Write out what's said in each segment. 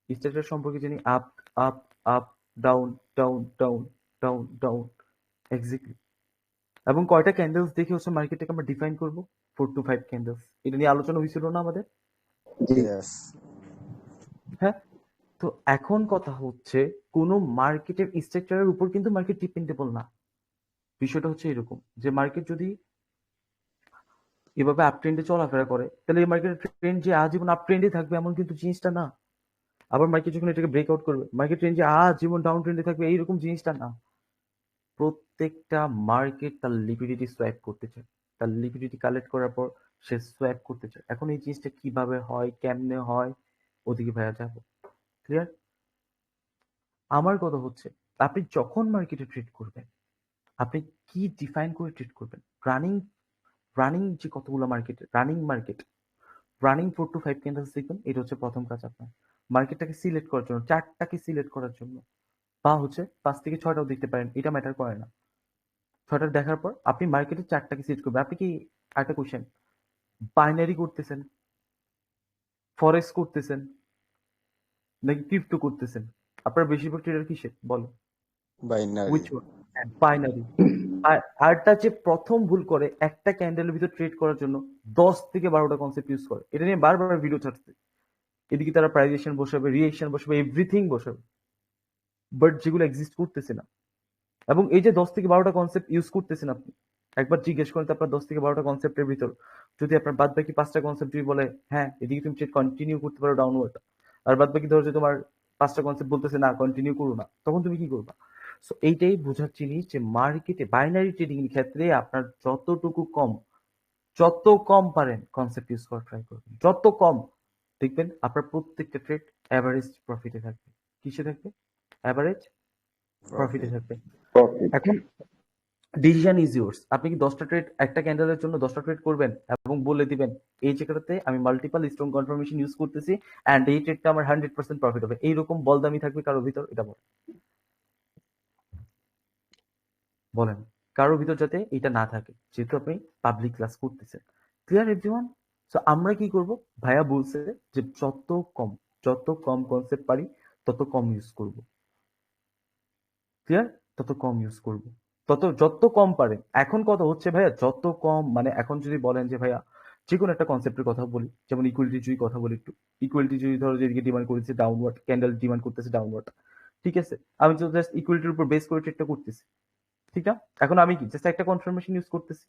Structure সম্পর্কে জানি up up up down down down down down exactly. এবং কয়টা ক্যান্ডেলস দেখে হচ্ছে মার্কেটটাকে আমরা ডিফাইন করব? 4 to 5 ক্যান্ডেলস। এটা নিয়ে আলোচনা হয়েছিল না আমাদের? Yes. হ্যাঁ। তো এখন কথা হচ্ছে কোন মার্কেটের স্ট্রাকচারের উপর কিন্তু মার্কেট ডিপেন্ডেবল না। বিষয়টা হচ্ছে এরকম যে মার্কেট যদি এভাবে আপ ট্রেন্ডে চলাফেরা করে তাহলে এই মার্কেটের ট্রেন্ড যে আজীবন আপ ট্রেন্ডে থাকবে এমন কিন্তু জিনিসটা না। আবার মার্কেট যখন এটাকে ব্রেকআউট করবে মার্কেট ট্রেন্ড যে আজীবন ডাউন ট্রেন্ডে থাকবে এইরকম জিনিসটা না। প্রত্যেকটা মার্কেট তার লিকুইডিটি সোয়াপ করতে চায়, তার লিকুইডিটি কালেক্ট করার পর সে সোয়াপ করতে চায়। এখন এই জিনিসটা কিভাবে হয়, কেমনে হয়, ওদিকে ভাইয়া যাবো। ক্লিয়ার? আমার কথা হচ্ছে আপনি যখন মার্কেটে ট্রেড করবেন আপনি কি ডিফাইন করে ট্রেড করবেন? রানিং রানিং যে কতগুলো মার্কেট, রানিং 4 to 5 ক্যান্ডেলস দেখবেন, এটা হচ্ছে প্রথম কাজ আপনার। মার্কেটটাকে সিলেক্ট করার জন্য, চার্টটাকে সিলেক্ট করার জন্য, বা হচ্ছে 5 থেকে 6টাও দেখতে পারেন, এটা ম্যাটার করে না। 6টা দেখার পর আপনি মার্কেটের চার্টটাকে সিলেক্ট করবেন। আপনি কি, একটা কোয়েশ্চেন, বাইনারি করতেছেন, ফরেক্স করতেছেন, নাকি ক্রিপ্টো করতেছেন? আপনার বেশিরভাগ ট্রেডার কিসে বলো? Binary. Which one? বাইনারি। আরটা যে প্রথম ভুল করে একটা ক্যান্ডেলের ভিতর ট্রেড করার জন্য 10 থেকে 12টা কনসেপ্ট ইউজ করে। এটা নিয়ে বারবার ভিডিও ছাড়ছে। এদিকে তারা প্রাইজেশন বসাবে, রিয়েকশন বসাবে, এভরিথিং বসাবে, বাট যেগুলো এক্সিস্ট করতেছে না। এবং এই যে 10 থেকে 12টা কনসেপ্ট ইউজ করতেছেন আপনি, একবার জিজ্ঞেস করেন তো আপনার 10 থেকে 12টা কনসেপ্টের ভিতর যদি আপনার বাদ বাকি 5টা কনসেপ্ট যদি বলে হ্যাঁ এদিকে তুমি ট্রেড কন্টিনিউ করতে পারো ডাউনওয়ার্ড, আর বাদ বাকি ধরো যে তোমার 5টা কনসেপ্ট বলতেছে না কন্টিনিউ করো না, তখন তুমি কি করবা? সো এইটাই বোঝার জিনিস যে মার্কেটে বাইনারি ট্রেডিং এর ক্ষেত্রে আপনার যত কম পারেন কনসেপ্ট ইউজ করা ট্রাই করবেন, যত কম, দেখবেন আপনার প্রত্যেকটা ট্রেড অ্যাভারেজ প্রফিটে থাকবে। কিসে থাকবে? অ্যাভারেজ প্রফিটে Profit. থাকবে। প্রফিট। এখন ডিসিশন ইজ ইয়োর্স। আপনি কি 10টা ট্রেড, একটা ক্যান্ডেলের জন্য 10টা ট্রেড করবেন এবং বলে দিবেন এই জায়গাটাতে আমি মাল্টিপল স্ট্রং কনফার্মেশন ইউজ করতেছি অ্যান্ড এই ট্রেডটা আমার 100% প্রফিট হবে, এইরকম বলদামি থাকবে কারোর ভিতর? এটা বলেন কারোর ভিতর যাতে এটা না থাকে, যেহেতু আপনি পাবলিক ক্লাস করতেছেন। Clear everyone? সো আমরা কি করব? ভাইয়া বলছে যে যত কম কনসেপ্ট পারি তত কম ইউজ করব। ক্লিয়ার? তত কম ইউজ করব, যত কম পারেন। এখন কথা হচ্ছে ভাইয়া যত কম মানে এখন যদি বলেন যে ভাইয়া যে কোনো একটা কনসেপ্টের কথা বলি, যেমন ইকুয়ালিটি যদি কথা বলি, একটু ইকুয়ালিটি যদি ধরো যেদিকে ডিমান্ড করেছে ডাউনওয়ার্ড, ক্যান্ডেল ডিমান্ড করতেছে ডাউনওয়ার্ড, ঠিক আছে, আমি তো জাস্ট ইকুয়ালিটির উপর বেস করে ট্রেডটা করতেছি, ঠিক না? এখন আমি কি জাস্ট একটা কনফার্মেশন ইউজ করতেছি,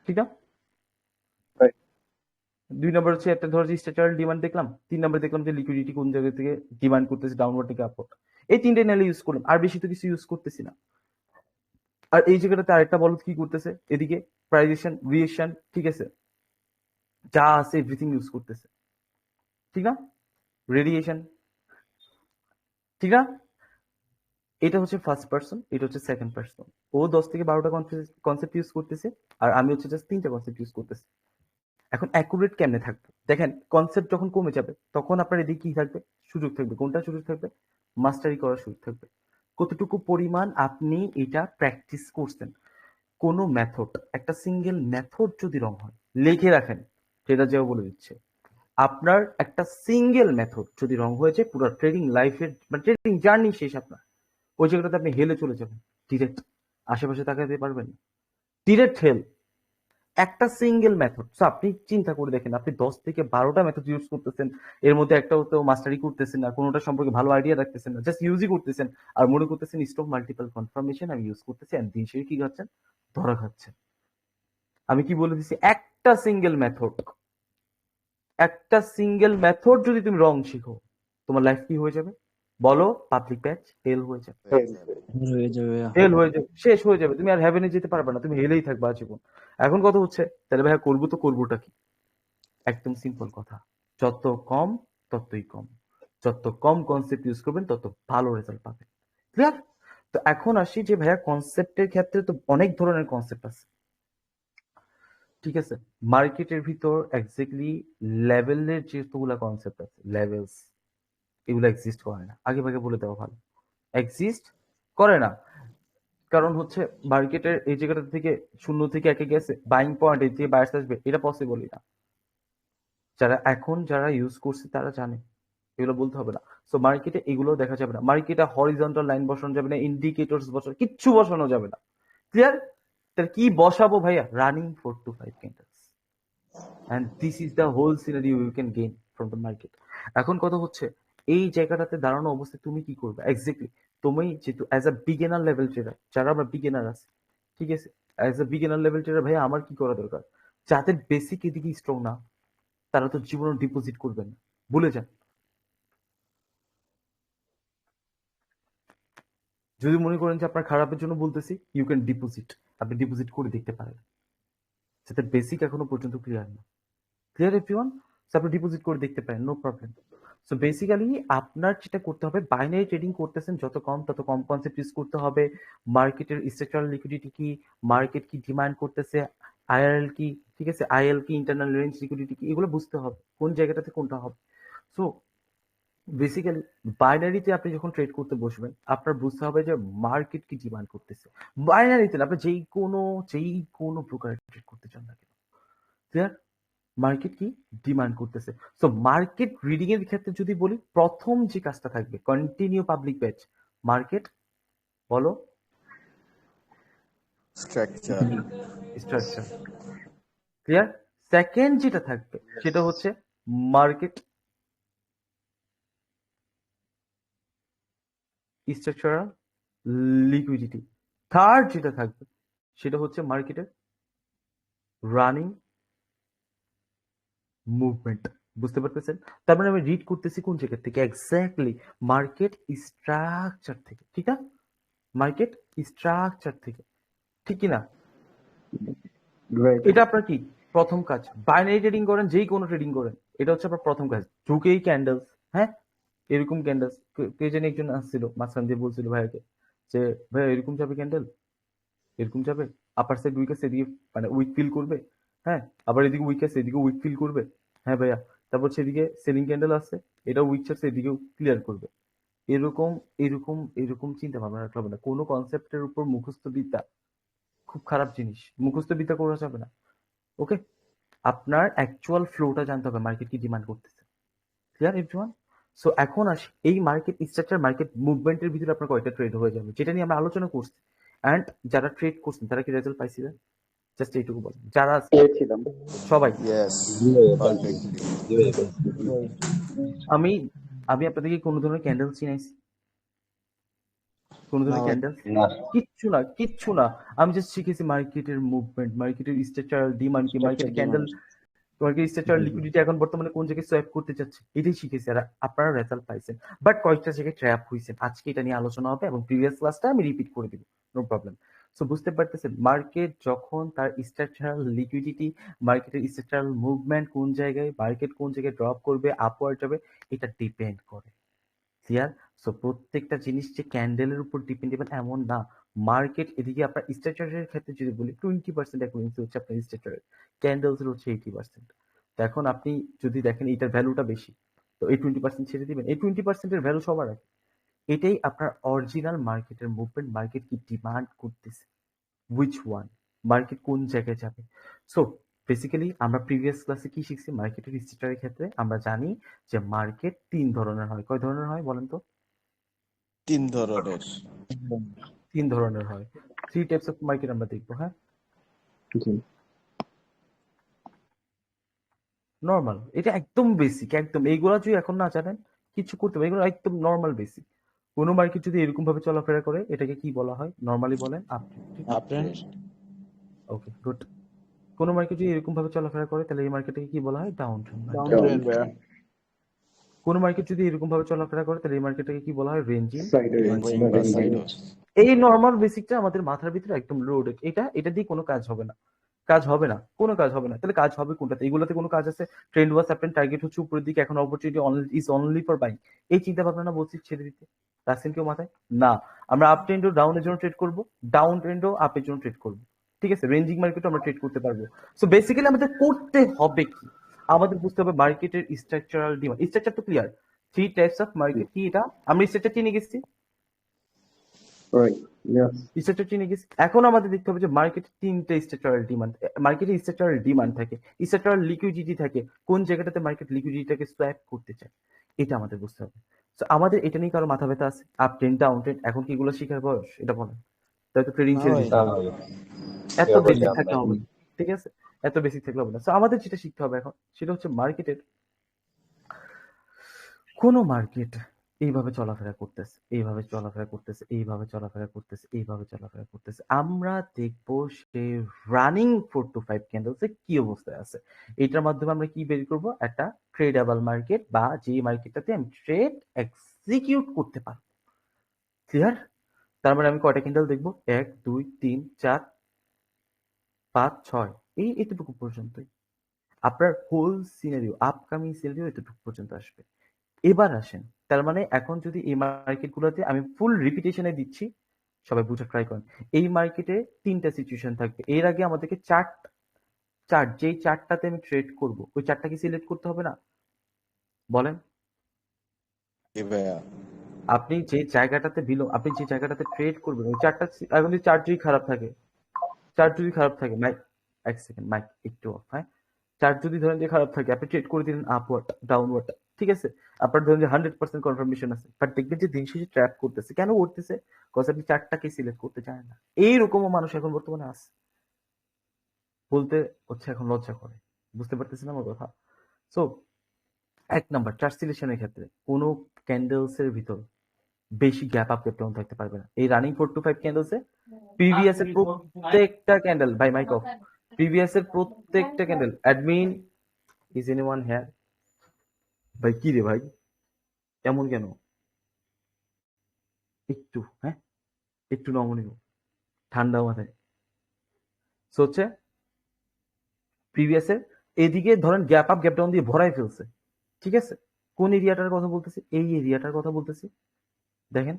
ঠিক না? Right. 2 নম্বর হচ্ছে একটা ধরো যে স্ট্রাকচারাল ডিমান্ড দেখলাম, 3 নম্বর দেখলাম যে লিকুইডিটি কোন জায়গা থেকে ডিমান্ড করতেছে ডাউনওয়ার্ড থেকে আপওয়ার্ড। এই 3টে নালে ইউজ করলাম, আর বেশি তো কিছু ইউজ করতেছি না। আর এই জায়গাটাতে আরেকটা বলদ কি করতেছে, এদিকে প্রাইজেশন, রিয়েকশন, ঠিক আছে, যা আছে এভরিথিং ইউজ করতেছে, ঠিক না? রেডিয়েশন, ঠিক না? এটা হচ্ছে ফার্স্ট পার্সন, এটা হচ্ছে সেকেন্ড পার্সন। ও 10 থেকে 12টা কনসেপ্ট ইউজ করতেছে আর আমি হচ্ছে জাস্ট 3টা কনসেপ্ট ইউজ করতেছি। এখন অ্যাকুরেট কেমনে থাকবে দেখেন, কনসেপ্ট যখন কমে যাবে তখন আপনার এদিকে কি থাকবে? সুযোগ থাকবে। কোনটা সুযোগ থাকবে? মাস্টারি করার সুযোগ থাকবে। কতটুকু পরিমাণ আপনি এটা প্র্যাকটিস করছেন। কোনো মেথড, একটা সিঙ্গেল মেথড যদি রং হয়, লিখে রাখেন, সেটা যেও বলে দিচ্ছে, আপনার একটা সিঙ্গেল মেথড যদি রং হয়ে যায় পুরো ট্রেডিং লাইফের মানে ট্রেডিং জার্নি শেষ আপনার। ওই জায়গাটাতে আপনি হেলে চলে যাবেন ডিরেক্ট, আশেপাশে তাকাতে পারবেন না, ডিরেক্ট হেল। একটা সিঙ্গেল মেথড। সো আপনি চিন্তা করে দেখেন, আপনি 10 থেকে 12টা মেথড ইউজ করতেছেন, এর মধ্যে একটাও তো মাস্টারি করতেছেন না, কোনোটা সম্পর্কে ভালো আইডিয়া রাখতেছেন না, জাস্ট ইউজই করতেছেন আর মনে করতেছেন স্টক মাল্টিপল কনফার্মেশন আমি ইউজ করতেছি, এন্ড দিন শেষে কি খাচ্ছেন? ধরা খাচ্ছেন। আমি কি বলে দিছি, একটা সিঙ্গেল মেথড যদি তুমি রং শিখো, তোমার লাইফ কি হয়ে যাবে বলো? পাবলিক ব্যাচ হেল হয়ে যাবে, হয়ে যাবে। হেল হয়ে যাবে, শেষ হয়ে যাবে, তুমি আর হেভেনে যেতে পারবে না, তুমি হেলেই থাকবে আজীবন। এখন কথা হচ্ছে তাহলে ভাইয়া করবো তো করবোটা কি? একদম সিম্পল কথা, যত কম ততই কম, যত কম কনসেপ্ট ইউজ করবেন তত ভালো রেজাল্ট পাবেন। ক্লিয়ার? তো এখন আসি যে ভাইয়া কনসেপ্টের ক্ষেত্রে তো অনেক ধরনের কনসেপ্ট আছে, ঠিক আছে? মার্কেটের ভিতর এক্স্যাক্টলি লেভেলের যেগুলা কনসেপ্ট আছে, লেভেলস, এগুলো এক্সিস্ট করে না। আগে ভাগে বলে দেওয়া ভালো, এক্সিস্ট করে না। কারণ হচ্ছে মার্কেটের এই জায়গাটা থেকে 0 থেকে 1-এ গেছে, বাইং পয়েন্ট এই থেকে বায়ার্স আসবে, এটা পসিবলই না। যারা ইউজ করছে তারা জানে, এগুলো বলতে হবে না। সো মার্কেটে এগুলো দেখা যাবে না, মার্কেটে হরিজন্টাল লাইন বসানো যাবে না, ইন্ডিকেটরস বসানো, কিচ্ছু বসানো যাবে না। ক্লিয়ার? তাহলে কি বসাবো ভাইয়া? Running 4 to 5 candles, and this is the whole scenario you can gain from the market. এখন কথা হচ্ছে এই জায়গাটাতে দাঁড়ানো অবস্থায় তুমি কি করবে এক্স্যাক্টলি। তুমি যেহেতু as a beginner level trader, যারা আমরা বিগিনার আছি, ঠিক আছে, as a beginner level trader ভাইয়া আমার কি করা দরকার? যাদের বেসিক এদিকে স্ট্রং না, তারা তো জীবনে ডিপোজিট করবেন না, ভুলে যান। যদি মনে করেন যে আপনার খারাপের জন্য বলতেছি, ইউ ক্যান ডিপোজিট, আপনি ডিপোজিট করে দেখতে পারেন, যাতে বেসিক এখনো পর্যন্ত ক্লিয়ার না। Clear everyone? সো আপনি ডিপোজিট করে দেখতে পারেন, নো প্রবলেম। সো বেসিক্যালি আপনার যেটা করতে হবে, বাইনারি ট্রেডিং করতেছেন যত কম তত কম কনসেপ্ট ইউজ করতে হবে। মার্কেটের স্ট্রাকচারাল লিকুইডিটি কি, মার্কেট কি ডিমান্ড করতেছে, আইআরএল কি, ঠিক আছে, আইএল কি, ইন্টারনাল রেঞ্জ লিকুইডিটি কি, এগুলো বুঝতে হবে কোন জায়গাটাতে কোনটা হবে। সো বেসিক্যালি বাইনারিতে আপনি যখন ট্রেড করতে বসবেন, আপনার বুঝতে হবে যে মার্কেট কি ডিমান্ড করতেছে। বাইনারিতে না, আপনি যেই কোনো প্রকারের ট্রেড করতে চান না কেন, ক্লিয়ার? মার্কেট কি ডিমান্ড করতেছে। সো মার্কেট রিডিং এর ক্ষেত্রে যদি বলি, প্রথম যে কাজটা থাকবে কন্টিনিউ পাবলিক ব্যাচ, মার্কেট বলো স্ট্রাকচার স্ট্রাকচার, ক্লিয়ার? সেকেন্ড যেটা থাকবে সেটা হচ্ছে মার্কেট স্ট্রাকচারাল লিকুইডিটি। থার্ড যেটা থাকবে সেটা হচ্ছে মার্কেটের রানিং মুভমেন্ট। বুঝতে পারতেছেন? তার মানে আমি রিড করতেছি কোন জায়গা থেকে? এক্স্যাক্টলি মার্কেট স্ট্রাকচার থেকে, ঠিক আছে, মার্কেট স্ট্রাকচার থেকে, ঠিক কিনা? Right. এটা আপনার কি প্রথম কাজ। বাইনারি ট্রেডিং করেন, যেই কোনো ট্রেডিং করেন, এটা হচ্ছে আপনার প্রথম কাজ। ঢুকেই ক্যান্ডেলস, হ্যাঁ, এরকম ক্যান্ডেলস, কে জানি একজন আসছিল মাঝখান দিয়ে বলছিল ভাইয়াকে যে ভাইয়া এরকম যাবে ক্যান্ডেল, এরকম যাবে, আপার সাইড উইক আছে এদিকে, মানে উইক ফিল করবে, হ্যাঁ, আবার এদিকে উইক আছে এদিকে উইক ফিল করবে, হ্যাঁ ভাইয়া, তারপর সেদিকে সেলিং ক্যান্ডেল আছে, এটা উইক আছে এদিকেও ক্লিয়ার করবে। এরকম এরকম এরকম চিন্তা ভাবনা রাখতে হবে না। কোনো কনসেপ্টের উপর মুখস্থ বিদ্যা খুব খারাপ জিনিস, মুখস্থ বিদ্যা করা যাবে না। ওকে, আপনার অ্যাকচুয়াল ফ্লোটা জানতে হবে, মার্কেট কি ডিমান্ড করতেছে। Clear everyone? সো এখন আসি এই মার্কেট স্ট্রাকচার, মার্কেট মুভমেন্টের ভিতরে আপনার কয়টা ট্রেড হয়ে যাবে, যেটা নিয়ে আমরা আলোচনা করছি। অ্যান্ড যারা ট্রেড করছেন তারা কি রেজাল্ট পাইছিলেন? জাস্ট এইটুকু বলেন, যারা পেয়েছিলাম। সবাই। ইয়েস পারফেক্টলি আমি আমি আপনাদেরকে কোনো ধরনের ক্যান্ডেল চিনাইছি? কোনো না ধরনের ভাই ক্যান্ডেল? না, কিচ্ছু না, কিচ্ছু না। আমি জাস্ট শিখেছি মার্কেটের মুভমেন্ট, মার্কেটের স্ট্রাকচারাল ডিমান্ড কি, স্ট্রাকচার মার্কেটের candle, demand market structural liquidity এখন বর্তমানে কোন জায়গায় সোয়াপ করতে চাচ্ছে, এটাই শিখেছি। আর আপনারা রেজাল্ট পাইছেন, বাট কয়েকটা জায়গায় ট্র্যাপ হয়েছেন। আজকে এটা নিয়ে আলোচনা হবে এবং প্রিভিয়াস ক্লাসটা আমি রিপিট করে দিব, নো প্রবলেম। সো বুঝতে পারতেছেন মার্কেট যখন তার স্ট্রাকচারাল লিকুইডিটি, মার্কেটের স্ট্রাকচারাল মুভমেন্ট কোন জায়গায়, মার্কেট কোন জায়গায় ড্রপ করবে, আপওয়ার্ড যাবে, এটা ডিপেন্ড করে। ক্লিয়ার? সো প্রত্যেকটা জিনিস যে ক্যান্ডেলের উপর ডিপেন্ডেবল এমন না। মার্কেট এদিকে আপনার স্ট্রাকচারের ক্ষেত্রে যদি বলি 20% অ্যাকুরেন্সি হচ্ছে আপনার স্ট্রাকচারের, ক্যান্ডেলস এর হচ্ছে 80%। তো এখন আপনি যদি দেখেন এটার ভ্যালুটা বেশি, তো এই 20% ছেড়ে দিবেন, এই 20% এর ভ্যালু সবার আগে। এটাই আপনার অরিজিনাল মার্কেটের মুভমেন্ট, মার্কেট কি ডিমান্ড করতেছে, হুইচ ওয়ান, মার্কেট কোন জায়গায় যাবে। সো বেসিক্যালি আমরা প্রিভিয়াস ক্লাসে কি শিখছি, মার্কেটের স্ট্রাকচারের ক্ষেত্রে আমরা জানি যে মার্কেট 3 ধরনের হয়। কয় ধরনের হয় বলেন তো? 3 ধরনের 3 ধরনের হয়। 3 টাইপস অফ মার্কেট আমরা দেখবো, হ্যাঁ। জি, নরমাল, এটা একদম বেসিক, একদম এইগুলা যদি এখন না জানেন কিছু করতে হবে, এগুলো একদম নরমাল বেসিক। কোনো মার্কেট যদি এরকম ভাবে চলাফেরা করে এটাকে কি বলা হয়? নরমালি বলেন আপট্রেন্ড। আপট্রেন্ড ওকে, গুড। কোনো মার্কেট যদি এরকম ভাবে চলাফেরা করে তাহলে এই মার্কেটকে কি বলা হয়? Down trend. ডাউনট্রেন্ড ভাইয়া কোনো মার্কেট যদি এরকম ভাবে চলাফেরা করে তাহলে এই মার্কেটটাকে কি বলা হয়? রেঞ্জিং। সাইডে রেঞ্জিং বা সাইড ওয়েজ এই নরমাল বেসিকটা আমাদের মাথার ভিতরে একদম লোডেড। এটা দিয়ে কোনো কাজ হবে না, কাজ হবে না, কোনো কাজ হবে না। তাহলে কাজ হবে কোনটাতে? এগুলোতে কোনো কাজ আছে? ট্রেন্ড ওয়াচ আপনি টার্গেট হচ্ছে উপরের দিকে, এখন opportunity is only for buying, এই চিন্তা ভাবনা না বলছি ছেড়ে দিতে, রাখছেন কেউ মাথায়? না, আমরা আপ ট্রেন্ডও ডাউনের জন্য ট্রেড করব, ডাউন ট্রেন্ডও আপের জন্য ট্রেড করব, ঠিক আছে, রেঞ্জিং মার্কেটও আমরা ট্রেড করতে পারবো। সো বেসিক্যালি আমাদের করতে হবে কি, আমাদের বুঝতে হবে মার্কেটের স্ট্রাকচারাল ডিমান্ড। স্ট্রাকচার তো ক্লিয়ার, 3 টাইপস অফ মার্কেট কি, এটা আমরা স্ট্রাকচার চিনে গেছি। Right. Yes. স্ট্রাকচার চিনে গেছি। এখন আমাদের দেখতে হবে যে মার্কেটে তিনটে স্ট্রাকচারাল ডিমান্ড, মার্কেটে স্ট্রাকচারাল ডিমান্ড থাকে, স্ট্রাকচারাল লিকুইডিটি থাকে, কোন জায়গাটাতে মার্কেট লিকুইডিটিটাকে সোয়াপ করতে চায় এটা আমাদের বুঝতে হবে। তো আমাদের এটা নিয়ে কারো মাথা ব্যথা আছে? আপ ট্রেন্ড ডাউন ট্রেন্ড এখন কি এগুলো শিখার বয়স? এটা বলেন। তাই তো ট্রেডিং না ছেড়ে ভাই, দিতে হবে। এত এভাবে বেসিক লাভ থাকলে নাই। হবে না, ঠিক আছে? এত বেসিক থাকলে হবে না। তো আমাদের যেটা শিখতে হবে এখন সেটা হচ্ছে মার্কেটের কোনো মার্কেট এইভাবে চলাফেরা করতেছে, এইভাবে চলাফেরা করতেছে, এইভাবে চলাফেরা করতেছে, এইভাবে চলাফেরা করতেছে। আমরা দেখবো সে রানিং 4 to 5 ক্যান্ডেলস এ কি অবস্থায় আছে। এটার মাধ্যমে আমরা কি বের করব? একটা ট্রেডেবল মার্কেট বা যে মার্কেটটাতে আমি ট্রেড এক্সিকিউট করতে পারবো। ক্লিয়ার? তার মানে আমি কয়টা ক্যান্ডেল দেখবো? 1 2 3 4 5 6 এই এতটুকু পর্যন্তই। আপনার হোল সিনারিও, আপকামিং সিনারিও এতটুকু পর্যন্ত আসবে। এবার আসেন, তার মানে এখন যদি এই মার্কেটগুলোতে আমি ফুল রিপিটেশনে দিচ্ছি, সবাই বুঝে ট্রাই করেন। এই মার্কেটে তিনটা সিচুয়েশন থাকবে। এর আগে আমাদেরকে চার্ট যেই চার্টটাতে আমি ট্রেড করব ওই চার্টটা কি সিলেক্ট করতে হবে না? বলেন। কি ভাইয়া? আপনি যে জায়গাটাতে আপনি যে জায়গাটাতে ট্রেড করবেন ওই চার্টটা এখন যদি চার্ট যদি খারাপ থাকে, মাইক এক সেকেন্ড, মাইক একটু অফ, হ্যাঁ? চার্ট যদি ধরেন যে খারাপ থাকে, আপনি ট্রেড করে দিলেন আপওয়ার্ড ডাউনওয়ার্ড, ঠিক আছে? আপনার ধরেন যে 100% কনফার্মেশন আছে, বাট দেখবেন যে দিন শেষে ট্র্যাপ করতেছে। কেন করতেছে? কজ আপনি চার্টটাকে সিলেক্ট করতে চান না। এইরকমও মানুষ এখন বর্তমানে আছে, বলতে হচ্ছে এখন লজ্জা করে। বুঝতে পারতেছেন আমার কথা? সো এক নাম্বার, চার্ট সিলেকশনের ক্ষেত্রে কোনো ক্যান্ডেলস এর ভিতর বেশি গ্যাপ আপ গ্যাপ ডাউন থাকতে পারবে না। এই রানিং 4 to 5 ক্যান্ডেলস এ প্রিভিয়াস এর প্রত্যেকটা ক্যান্ডেল, বাই মাইক অফ, প্রিভিয়াস এর প্রত্যেকটা candle, admin is anyone here? ভাই কি রে ভাই, এমন কেন? একটু, হ্যাঁ, একটু নমনীয়, ঠান্ডা মাথায়। সো হচ্ছে প্রিভিয়াস এর এদিকে ধরেন গ্যাপ আপ গ্যাপ ডাউন দিয়ে ভরাই ফেলছে, ঠিক আছে? কোন এরিয়াটার কথা বলতেছি? এই এরিয়াটার কথা বলতেছি। দেখেন,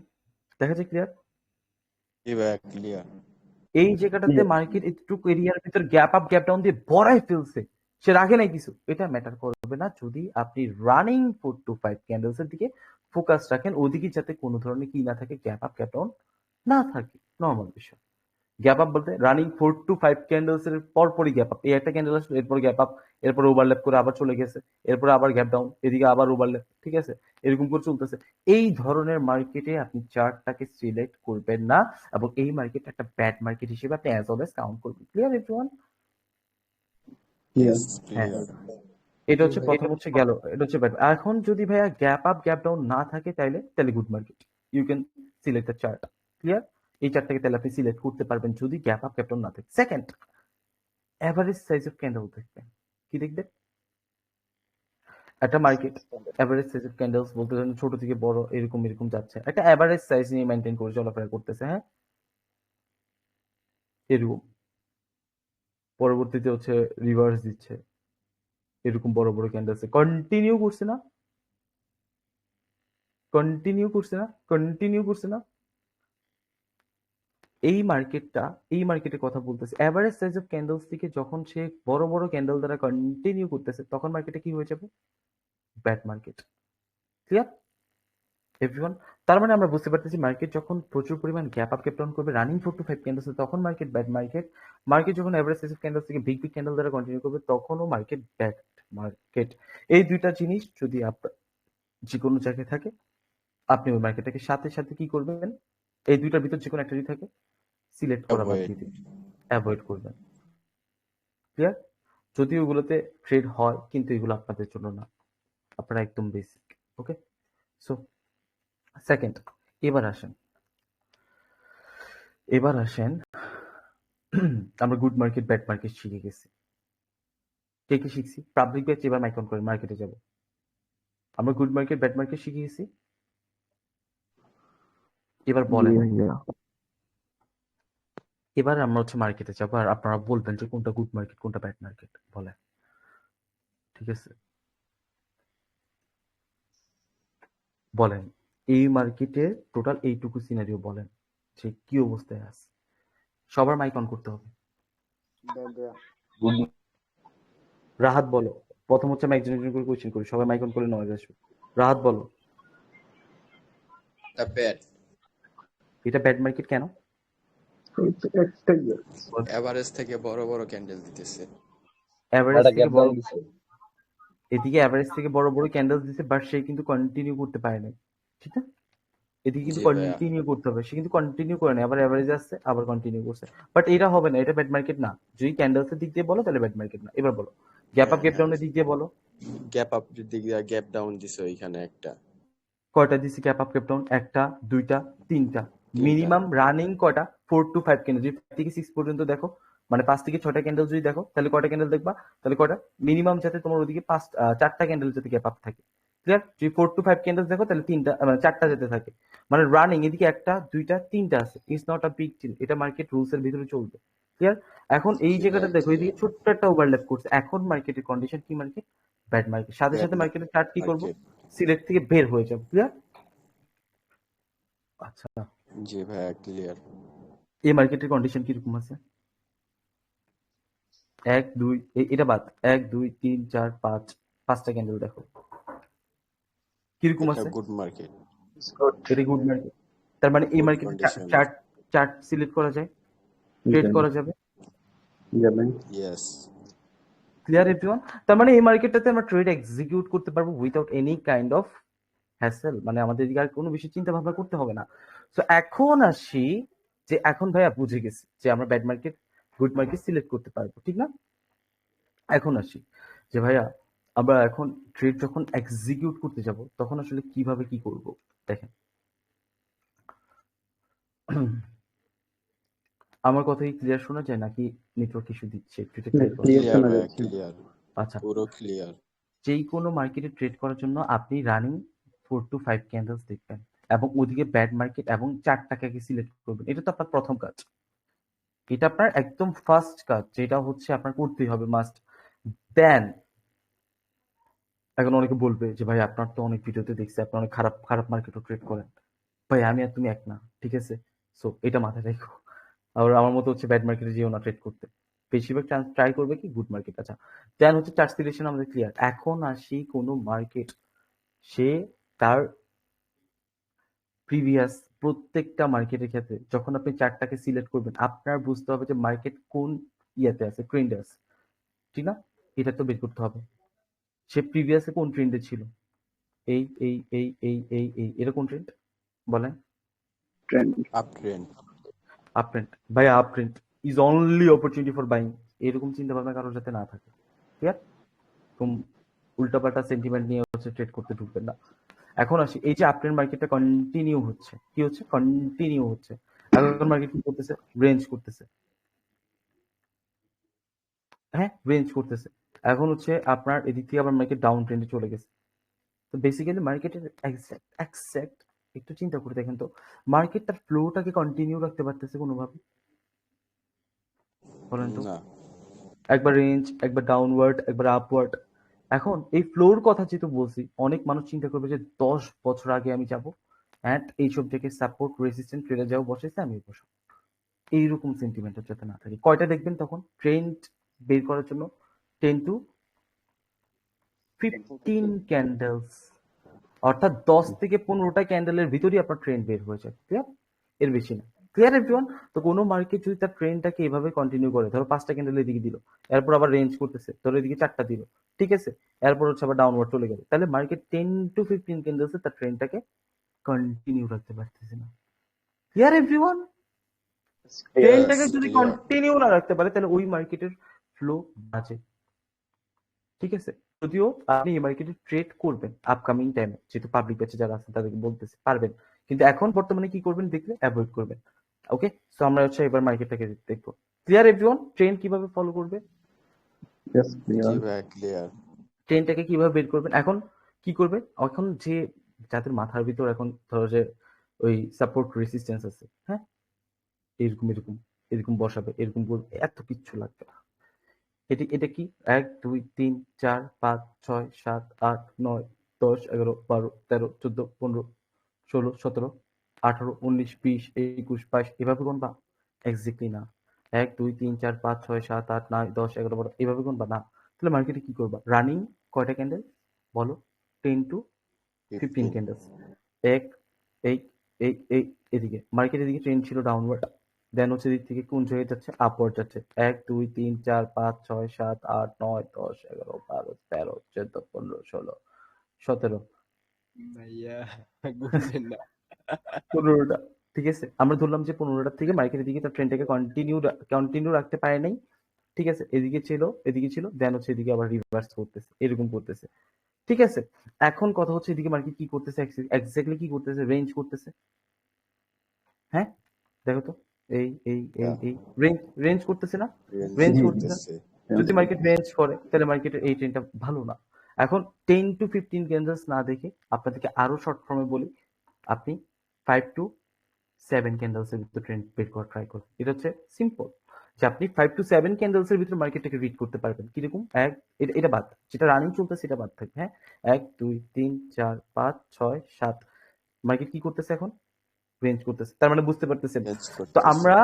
দেখা যায় ক্লিয়ার? কি ভাইয়া ক্লিয়ার? এই জায়গাটাতে মার্কেট একটু এরিয়ার ভিতর গ্যাপ আপ গ্যাপ ডাউন দিয়ে ভরাই ফেলছে, সে রাখে নাই কিছু। এটা ম্যাটার করবে না যদি আপনি রানিং 4 to 5 ক্যান্ডেলস এর দিকে ফোকাস রাখেন, ওদিকে যাতে কোনো ধরনের কি না থাকে, গ্যাপ আপ গ্যাপ ডাউন না থাকে, নর্মাল বিষয়। গ্যাপ আপ বলতে রানিং 4 to 5 ক্যান্ডেলস এর পরপরই গ্যাপ আপ। এই একটা ক্যান্ডেল আসলো, এরপর গ্যাপ আপ, এরপর ওভারল্যাপ করে আবার চলে গেছে, এরপর আবার গ্যাপ ডাউন, এদিকে আবার ওভারল্যাপ, ঠিক আছে? এরকম করে চলতেছে। এই ধরনের মার্কেটে আপনি চার্টটাকে সিলেক্ট করবেন না, এবং এই মার্কেট একটা ব্যাড মার্কেট হিসেবে আপনি অ্যাজ অলওয়েজ কাউন্ট করবেন। Clear everyone? Yes. হ্যাঁ, ক্লিয়ার। এটা হচ্ছে প্রথম হচ্ছে গেল, এটা হচ্ছে ব্যাড। এখন যদি ভাইয়া গ্যাপ আপ গ্যাপ ডাউন না থাকে তাহলে good market, you can select the chart. Clear? এই চার্টটাকে তাহলে আপনি সিলেক্ট করতে পারবেন যদি গ্যাপ আপ গ্যাপ ডাউন না থাকে। Second, average size of candle দেখবেন। কি দেখবেন? একটা market average size of candles বলতে ধরেন ছোট থেকে বড় এরকম এরকম যাচ্ছে, একটা এভারেজ সাইজ নিয়ে মেনটেন করে চলাফেরা করতেছে, হ্যাঁ, এরকম। পরবর্তীতে হচ্ছে রিভার্স দিচ্ছে, এরকম বড় বড় ক্যান্ডেলস কন্টিনিউ করছে না, কন্টিনিউ করছে না, কন্টিনিউ করছে না। এই মার্কেটের কথা বলতেছে। এভারেজ সাইজ অফ ক্যান্ডেলস থেকে যখন সে বড় বড় ক্যান্ডেল দ্বারা কন্টিনিউ করতেছে তখন মার্কেটে কি হয়ে যাবে? Bad market. Clear everyone? তার মানে আমরা বুঝতে পারতেছি মার্কেট যখন প্রচুর পরিমাণ গ্যাপ আপ গ্যাপ ডাউন করবে রানিং 4 to 5 ক্যান্ডেলস তখন মার্কেট ব্যাড মার্কেট। মার্কেট যখন এভারেজ সাইজ অফ ক্যান্ডেলস থেকে বিগ বিগ ক্যান্ডেল দ্বারা কন্টিনিউ করবে তখনও মার্কেট ব্যাড মার্কেট। এই দুইটা জিনিস যদি আপনার যে কোনো জায়গায় থাকে, আপনি ওই মার্কেটটাকে সাথে সাথে কি করবেন? এই দুইটার ভিতর যে কোনো একটা যদি থাকে, সিলেক্ট করা বাদ অ্যাভয়েড। দিয়ে দিবেন, অ্যাভয়েড করবেন। ক্লিয়ার? যদি ওগুলোতে ট্রেড হয়, কিন্তু এগুলো আপনাদের জন্য না, আপনারা একদম বেসিক। ওকে, সো সেকেন্ড, এবার আসেন, এবার আসেন আমরা গুড মার্কেট ব্যাড মার্কেট শিখে গেছি। কে কে শিখছি? পাবলিক ব্যাচ, এবার মাইক অন করেন, মার্কেটে যাব। আমরা গুড মার্কেট ব্যাড মার্কেট শিখে গেছি, এবার বলেন। এবার আমরা হচ্ছে মার্কেটে যাবো আর আপনারা বলবেন যে কোনটা গুড মার্কেট কোনটা ব্যাড মার্কেট, বলেন, ঠিক আছে? বলেন এই মার্কেটে টোটাল এইটুকু সিনারিও বলেন যে কি অবস্থায় আছে। সবার মাইক অন করতে হবে। রাহাত বলো। প্রথম হচ্ছে আমি একজন একজন করে কোয়েশ্চেন করি, সবাই মাইক অন করে নয়েজ আসবে। রাহাত বলো। ব্যাড। এটা ব্যাড মার্কেট কেন? একটাই আছে। এভারেজ থেকে বড় বড় ক্যান্ডেল দিতেছে। অ্যাভারেজ একটা থেকে গ্যাপ বড় ডাউন দিছে। এদিকে অ্যাভারেজ থেকে বড় বড় ক্যান্ডেলস দিছে, বাট সে কিন্তু কন্টিনিউ করতে পারে নাই, ঠিক না? এদিকে কিন্তু জি ভাইয়া। কন্টিনিউ করতে হবে, সে কিন্তু কন্টিনিউ করে না, আবার অ্যাভারেজ আসছে আবার কন্টিনিউ করছে, বাট এটা হবে না, এটা ব্যাড মার্কেট না। যদি ক্যান্ডেলস এর দিক দিয়ে বলো তাহলে ব্যাড মার্কেট না। এবার বলো গ্যাপ আপ হ্যাঁ গ্যাপ হ্যাঁ, ডাউনের দিক দিয়ে বলো। গ্যাপ আপ দিকে গ্যাপ ডাউন দিছে ওইখানে একটা, কয়টা দিছি গ্যাপ আপ গ্যাপ ডাউন? একটা, দুইটা, তিনটা। তিনটা। মিনিমাম রানিং কয়টা? 4 to 5 ক্যান্ডেল। যদি 5 থেকে 6 পর্যন্ত দেখো, মানে 5 থেকে 6টা ক্যান্ডেল যদি দেখো, তাহলে কয়টা ক্যান্ডেল দেখবা? তাহলে কয়টা মিনিমাম, যাতে তোমার ওদিকে 4টা ক্যান্ডেল যাতে গ্যাপ আপ থাকে। ক্লিয়ার? যদি 4 to 5 ক্যান্ডেলস দেখো তাহলে 3টা, মানে 4টা যেতে থাকে। মানে রানিং এদিকে একটা, দুইটা, তিনটা আছে। It's not a big deal. এটা মার্কেট রুলস এর ভিতরে চলবে। ক্লিয়ার? এখন এই জি জায়গাটা ভাই দেখো, ক্লিয়ার। এদিকে ছোট্ট একটা ওভারল্যাপ করছে। এখন মার্কেটের কন্ডিশন কি? Market bad market. সাথে ব্যাড সাথে মার্কেটের চার্ট কি করবো? মার্কেট। সিলেক্ট থেকে বের হয়ে যাবে। ক্লিয়ার? আচ্ছা, জি ভাইয়া ক্লিয়ার। এই মার্কেটের কন্ডিশন কিরকম আছে? 1 2 এটা বাদ, 1 2 3 4 5, 5টা ক্যান্ডেল দেখো কিরকম এটা আছে। Good market. এটা গুড মার্কেট। তার মানে এই গুড মার্কেটে কন্ডিশন। চার্ট চার্ট সিলেক্ট করা যায়, ট্রেড করা যাবে। যাবেন। ইয়েস। Clear everyone? তার মানে এই মার্কেটটাতে আমরা ট্রেড এক্সিকিউট করতে পারবো without any kind of hassle, মানে আমাদের এদিকে আর কোনো বেশি চিন্তা ভাবনা করতে হবে না। সো এখন আসি যে এখন ভাইয়া বুঝে গেছি যে আমরা bad market good market select করতে পারবো, ঠিক না? এখন আসি যে ভাইয়া আমরা এখন ট্রেড যখন এক্সিকিউট করতে যাব তখন আসলে কিভাবে কি করব। দেখেন, আমার কথা কি ক্লিয়ার শোনা যায় নাকি নেটওয়ার্ক ইস্যু দিচ্ছে? একটু ক্লিয়ার করো। ক্লিয়ার ক্লিয়ার শোনা ভাইয়া যাচ্ছে। ক্লিয়ার। আচ্ছা, পুরো ক্লিয়ার। যেই কোনো মার্কেটে ট্রেড করার জন্য আপনি রানিং 4 to 5 ক্যান্ডেলস দেখবেন এবং ওদিকে ব্যাড মার্কেট এবং চারটাকে সিলেক্ট করবেন। এটা তো আপনার প্রথম কাজ, এটা আপনার একদম ফার্স্ট কাজ, যেটা হচ্ছে আপনার করতেই হবে মাস্ট। দেন এখন অনেকে বলবে যে ভাই আপনার তো অনেক ভিডিওতে দেখছি আপনি অনেক খারাপ খারাপ মার্কেটও ট্রেড করেন। ভাই আমি আর তুমি এক না, ঠিক আছে? সো এটা মাথায় রেখো। আর আমার মতো হচ্ছে ব্যাড মার্কেটে যেও না ট্রেড করতে, বেশিরভাগ চান্স ট্রাই করবে কি গুড মার্কেট। আচ্ছা, দেন হচ্ছে চার্ট সিলেকশন আমাদের ক্লিয়ার। এখন আসি কোনো মার্কেট, সে তার প্রিভিয়াস প্রত্যেকটা মার্কেটের ক্ষেত্রে যখন আপনি চার্টটাকে সিলেক্ট করবেন আপনার বুঝতে হবে যে মার্কেট কোন ইয়াতে আছে, ট্রেন্ডে আছে, ঠিক না? এটা তো বের করতে হবে সে প্রিভিয়াসে কোন ট্রেন্ডে ছিল। এই এটা কোন ট্রেন্ড বলেন? Trend. Up trend. Up trend. ভাই up trend is only opportunity for buying. এরকম চিন্তা ভাবনা কারোর যাতে না থাকে, ক্লিয়ার? এরকম উল্টাপাল্টা সেন্টিমেন্ট নিয়ে হচ্ছে ট্রেড করতে ঢুকবেন না। এখন আসি এই যে আপ ট্রেন্ড মার্কেটটা কন্টিনিউ হচ্ছে, কি হচ্ছে? কন্টিনিউ হচ্ছে। এখন মার্কেট কি করতেছে? রেঞ্জ করতেছে, হ্যাঁ রেঞ্জ করতেছে। এখন হচ্ছে আপনার এদিক থেকে আবার মার্কেট ডাউন ট্রেন্ডে চলে গেছে। তো বেসিক্যালি মার্কেটের এক্সাক্ট একটু চিন্তা করে দেখেন তো, মার্কেট তার ফ্লোটাকে কন্টিনিউ রাখতে পারতেছে কোনোভাবে? বলেন তো। না। একবার রেঞ্জ, একবার ডাউনওয়ার্ড, একবার আপওয়ার্ড। এখন এই ফ্লোর কথা যেহেতু বলছি, অনেক মানুষ চিন্তা করবে যে 10 বছর আগে আমি যাব অ্যান্ড এইসব থেকে সাপোর্ট রেসিস্ট্যান্ট ট্রেডে যাও বসেছে আমি বসব, এইরকম সেন্টিমেন্টের যাতে না থাকে। কয়টা দেখবেন তখন ট্রেন্ড বের করার জন্য? 10 to 15 ক্যান্ডেলস, অর্থাৎ 10 থেকে 15টা ক্যান্ডেলের ভিতরেই আপনার ট্রেন্ড বের হয়ে যায়। ক্লিয়ার? এর বেশি না। Clear everyone? তো কোনো মার্কেট যদি তার ট্রেন্ডটাকে এভাবে কন্টিনিউ করে, ধরো 5টা ক্যান্ডেল এদিকে দিল, এরপর আবার রেঞ্জ করতেছে, ধরো এদিকে 4টা দিল, ঠিক আছে, এরপর হচ্ছে আবার ডাউনওয়ার্ড চলে গেল, তাহলে মার্কেট 10 to 15 ক্যান্ডেলসে তার ট্রেন্ডটাকে কন্টিনিউ রাখতে পারতেছে না। Clear everyone? ট্রেন্ডটাকে Yes, যদি clear. কন্টিনিউ না রাখতে পারে তাহলে ওই মার্কেটের ফ্লো বাজে, ঠিক আছে? যদিও আপনি এই মার্কেটে ট্রেড করবেন আপকামিং টাইমে, যেহেতু পাবলিক ব্যাচে যারা আছেন তাদেরকে বলতেছে পারবেন, কিন্তু এখন বর্তমানে কি করবেন দেখলে অ্যাভয়েড করবেন। ওকে, সো আমরা হচ্ছে এবার মার্কেটটাকে দেখবো। Clear everyone? ট্রেন্ড কিভাবে ফলো করবে, ইয়েস জি ক্লিয়ার। ভাই ক্লিয়ার। ট্রেন্ডটাকে কিভাবে বের করবেন, এখন কি করবে? এখন যে যাদের মাথার ভিতর এখন ধরো যে ওই সাপোর্ট রেসিস্ট্যান্স আছে, হ্যাঁ এরকম এরকম এরকম বসাবে, এরকম বলবে, এত কিচ্ছু লাগবে না। এটা কি 1 2 3 4 5 6 7 8 9 10 11 12 13 14 15 16 17 18 19 20 21 22 এভাবে গুনবা? এক্স্যাক্টলি না। 1 2 3 4 5 6 7 8 9 10 11 12 এভাবে গুনবা না। তাহলে মার্কেটে কি করবা? রানিং কয়টা ক্যান্ডেল বলো? 10 to 15 15। ক্যান্ডেলস। 1 এই এই এই এদিকে মার্কেট এদিকে ট্রেন্ড ছিল ডাউনওয়ার্ড, দেন হচ্ছে এদিক থেকে কোন জায়গায় যাচ্ছে, আপওয়ার্ড যাচ্ছে। 1 2 3 4 5 6 7 8 9 10 11 12 13 14 15 16 17 ভাইয়া গুনবেন না। 15টা। ঠিক আছে, আমরা ধরলাম যে 15টার থেকে মার্কেটের দিকে তার ট্রেন্ডটাকে কন্টিনিউ রাখতে পারে নাই। ঠিক আছে, এদিকে ছিল, দেন হচ্ছে এদিকে আবার রিভার্স করতেছে, এরকম করতেছে। ঠিক আছে, এখন কথা হচ্ছে এদিকে মার্কেট কি করতেছে, এক্স্যাক্টলি কি করতেছে, রেঞ্জ করতেছে। হ্যাঁ, দেখো তো, এই রেঞ্জ করতেছে না, রেঞ্জ রেঞ্জ জি করতেছে না। করতেছে। যদি মার্কেট রেঞ্জ করে তাহলে মার্কেটের এই ট্রেন্ডটা ভালো না। এখন 10 to 15 ক্যান্ডেলস না দেখে আপনাদেরকে আরো শর্ট ফর্মে বলি, আপনি 5 to 7 ক্যান্ডেলস এর ভিতরে ট্রেন্ড বের করা ট্রাই করুন। এটা হচ্ছে সিম্পল, যে আপনি 5 to 7 ক্যান্ডেলস এর ভিতরে মার্কেটটাকে রিড করতে পারবেন। কিরকম, এটা বাদ, যেটা রানিং চলতেছে এটা বাদ থাকবে। হ্যাঁ, 1 2 3 4 5 6 7 মার্কেট কি করতেছে এখন, রেঞ্জ করতেছে, তার মানে বুঝতে পারতেছেন। রেঞ্জ তো করতেছে। আমরা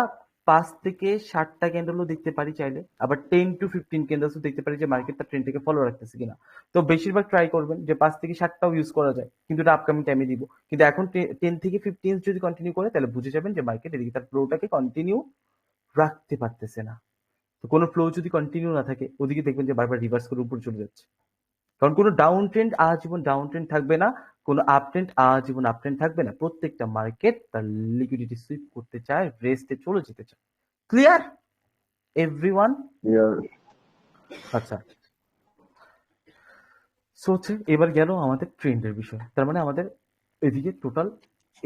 5 থেকে 7টা ক্যান্ডেলও দেখতে পারি চাইলে, আবার 10 to 15 ক্যান্ডেলসও দেখতে পারি যে মার্কেট তার ট্রেন্ডটাকে ফলো রাখতেছে কিনা। তো বেশিরভাগ ট্রাই করবেন যে 5 থেকে 7টাও ইউজ করা যায়, কিন্তু এটা আপকামিং টাইমে দিব। কিন্তু এখন 10 থেকে 15 যদি কন্টিনিউ করে তাহলে বুঝে যাবেন যে মার্কেট এদিকে তার ফ্লোটাকে কন্টিনিউ রাখতে পারতেছে না। তো কোনো ফ্লো যদি কন্টিনিউ না থাকে ওদিকে দেখবেন যে বারবার রিভার্স করে উপরে চলে যাচ্ছে। কারণ কোনো ডাউন ট্রেন্ড আজীবন ডাউন ট্রেন্ড থাকবে না, কোনো আপ ট্রেন্ড আজীবন আপ ট্রেন্ড থাকবে না। প্রত্যেকটা মার্কেট তার লিকুইডিটি সুইপ করতে চায়, রেস্টে চলে যেতে চায়। Clear everyone? ইয়ার আচ্ছা, সো হচ্ছে এবার গেল আমাদের ট্রেন্ডের বিষয়। তার মানে আমাদের এদিকে টোটাল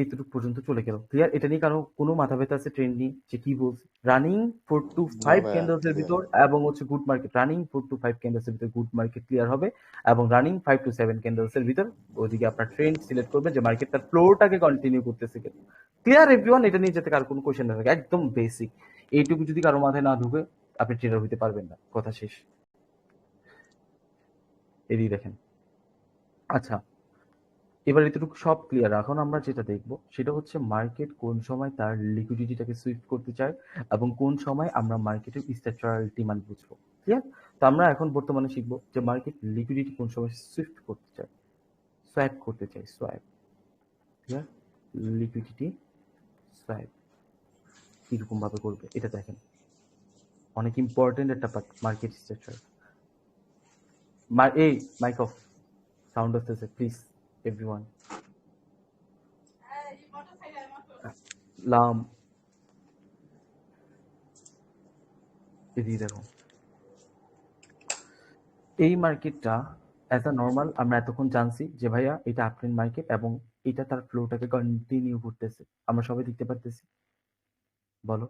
এতটুকু পর্যন্ত চলে গেল। ক্লিয়ার? এটা নিয়ে কারো কোনো মাথা ব্যথা আছে ট্রেন্ড নিয়ে যে কি বলছে? রানিং 4 to না 5 ভাইয়া, ক্যান্ডেলস এর ক্লিয়ার। ভিতর এবং হচ্ছে good market, running 4 to 5 candles এর ভিতর গুড মার্কেট ক্লিয়ার হবে, এবং রানিং 5 to 7 ক্যান্ডেলস এর ভিতর ওদিকে আপনার ট্রেন্ড সিলেক্ট করবেন যে মার্কেট তার ফ্লোরটাকে কন্টিনিউ করতেছে কিনা। Clear everyone? এটা নিয়ে যাতে কারো কোনো কোয়েশ্চেন না থাকে, একদম বেসিক। এইটুকু যদি কারো মাথায় না ঢুকে আপনি ট্রেডার হইতে পারবেন না, কথা শেষ। এদিকে দেখেন। আচ্ছা, এবার এতটুকু সব ক্লিয়ার। এখন আমরা যেটা দেখব সেটা হচ্ছে মার্কেট কোন সময় তার লিকুইডিটিটাকে সুইফট করতে চায় এবং কোন সময় আমরা মার্কেটের স্ট্রাকচারাল ডিমান্ড বুঝবো। ক্লিয়ার? তো আমরা এখন বর্তমানে শিখবো যে মার্কেট লিকুইডিটি কোন সময় সুইফট করতে চায়, সোয়াইপ করতে চায়, সোয়াইপ। ক্লিয়ার? লিকুইডিটি সোয়াইপ কিরকম ভাবে করবে এটা দেখেন, অনেক ইম্পর্টেন্ট একটা পার্ট মার্কেট স্ট্রাকচার। এই মাইক অফ, সাউন্ড আসতেছে প্লিজ এভরিওয়ান। লাম, এদিকে দেখো, এই মার্কেটটা অ্যাজ আ নর্মাল আমরা এতক্ষণ জানছি যে ভাইয়া এটা আপট্রেন্ড মার্কেট এবং এটা তার ফ্লোটাকে কন্টিনিউ করতেছে, আমরা সবাই দেখতে পারতেছি। বলো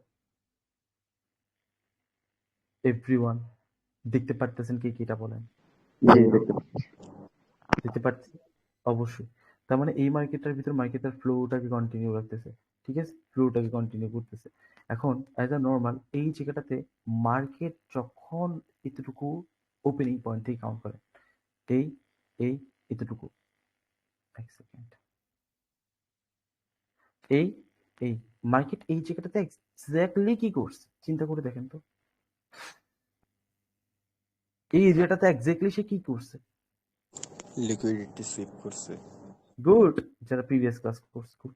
এভরিওয়ান, দেখতে পারতেছেন কি কি এটা বলেন? জি দেখতে পাচ্ছি। দেখতে পাচ্ছি অবশ্যই। তার মানে এই মার্কেটটার ভিতর মার্কেট তার ফ্লোটাকে কন্টিনিউ রাখতেছে, ঠিক আছে, ফ্লোটাকে কন্টিনিউ করতেছে। এখন অ্যাজ আ নর্মাল এই জায়গাটাতে মার্কেট যখন এতটুকু ওপেনিং পয়েন্ট থেকে কাউন্ট করে, এই এই এতটুকু, এক সেকেন্ড, এই এই মার্কেট এই জায়গাটাতে এক্স্যাক্টলি কি করছে চিন্তা করে দেখেন তো, এই এরিয়াটাতে এক্স্যাক্টলি সে কি করছে। লিকুইডিটি সুইপ করছে। গুড, যারা প্রিভিয়াস ক্লাস কোর্স গুড।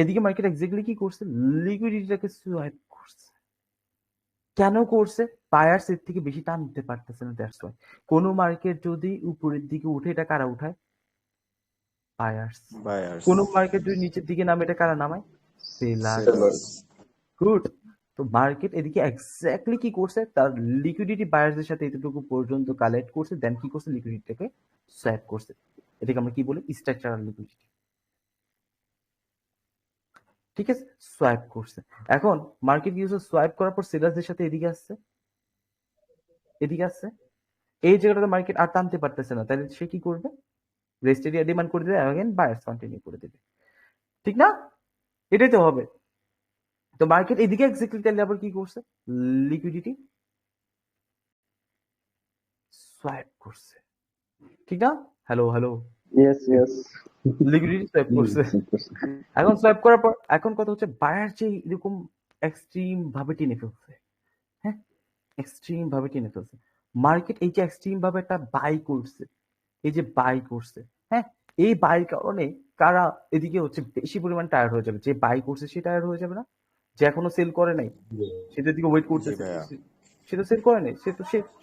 এদিকে মার্কেট এক্স্যাক্টলি কি করছে, লিকুইডিটিটাকে সোয়াইপ করছে। কেন করছে? বায়ার্স এর থেকে বেশি টানতে পারতেছে না, দ্যাটস ওয়াই। কোনো মার্কেট যদি উপরের দিকে উঠে এটা কারা উঠায়? বায়ার্স। বায়ার্স। কোনো মার্কেট যদি নিচের দিকে নামে এটা কারা নামায়? সেলার্স। সেলার্স। গুড। তো মার্কেট এদিকে এক্স্যাক্টলি কি করছে, তার লিকুইডিটি বায়ার্সদের সাথে এতটুকু পর্যন্ত কালেক্ট করছে, দেন কি করছে, লিকুইডিটিটাকে সোয়াপ করছে। এটাকে আমরা কি বলি, স্ট্রাকচারাল লিকুইডিটি। ঠিক আছে, সোয়াপ করছে। এখন মার্কেট কি করছে, সোয়াপ করার পর সেলার্সদের সাথে এদিকে আসছে, এদিকে আসছে, এই জায়গাটাতে মার্কেট আর টানতে পারতেছে না, তাহলে সে কি করবে, রেস্ট এরিয়া ডিমান্ড করে দেবে, এগেন বায়ার্স কন্টিনিউ করে দেবে, ঠিক না? এটাই তো হবে। তো মার্কেট এদিকে এক্স্যাক্টলি তাহলে আবার কি করছে, লিকুইডিটি সোয়াপ করছে, ঠিক না? Hello hello, yes yes liquidity swap করছে। এখন সোয়াপ করার পর এখন কথা হচ্ছে বায়ার যে এরকম এক্সট্রিম ভাবে টেনে ফেলছে, হ্যাঁ, এক্সট্রিম ভাবে টেনে ফেলছে। মার্কেট এই যে এক্সট্রিম ভাবে একটা বাই করছে, এই যে বাই করছে, হ্যাঁ, এই বাই কারণে কারা এদিকে হচ্ছে বেশি পরিমাণ টায়ার্ড হয়ে যাবে, যে বাই করছে সে টায়ার্ড হয়ে যাবে না, যে এখনো সেল করে নাই সে তো এদিকে ওয়েট জি করতেছে, ভাইয়া। সে তো সেল করে নাই,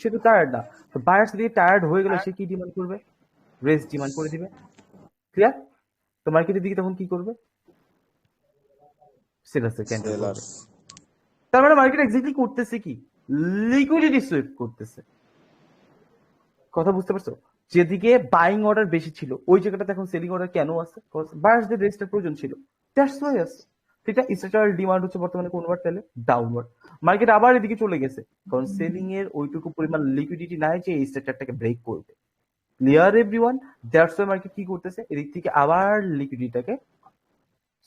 সে তো টায়ার্ড না। তো বায়ার্স দিকে টায়ার্ড হয়ে গেলে সে কি ডিমান্ড করবে? রেস ডিমান্ড করে দিবে। ক্লিয়ার? তো মার্কেটের দিকে তখন কি করবে? সেলার্সের ক্যান্ডেল করবে। সেলার্স। তার মানে মার্কেট এক্স্যাক্টলি করতেছে কি? লিকুইডিটি সুইপ করতেছে। কথা বুঝতে পারছো? যেদিকে বাইং অর্ডার বেশি ছিল ওই জায়গাটাতে এখন সেলিং অর্ডার কেন আছে? বায়ার্সদের রেস্টের প্রয়োজন ছিল, দ্যাটস ওয়াই আছে। সেটা স্ট্রাকচারাল ডিমান্ড হচ্ছে বর্তমানে কোনবার তাহলে ডাউনওয়ার্ড। মার্কেট আবার এদিকে চলে গেছে, কারণ সেলিং এর ওইটুকু পরিমাণ লিকুইডিটি নাই যে এই স্ট্রাকচারটাকে ব্রেক করবে। Clear everyone? That's why market কি করতেছে, এদিক থেকে আবার লিকুইডিটিটাকে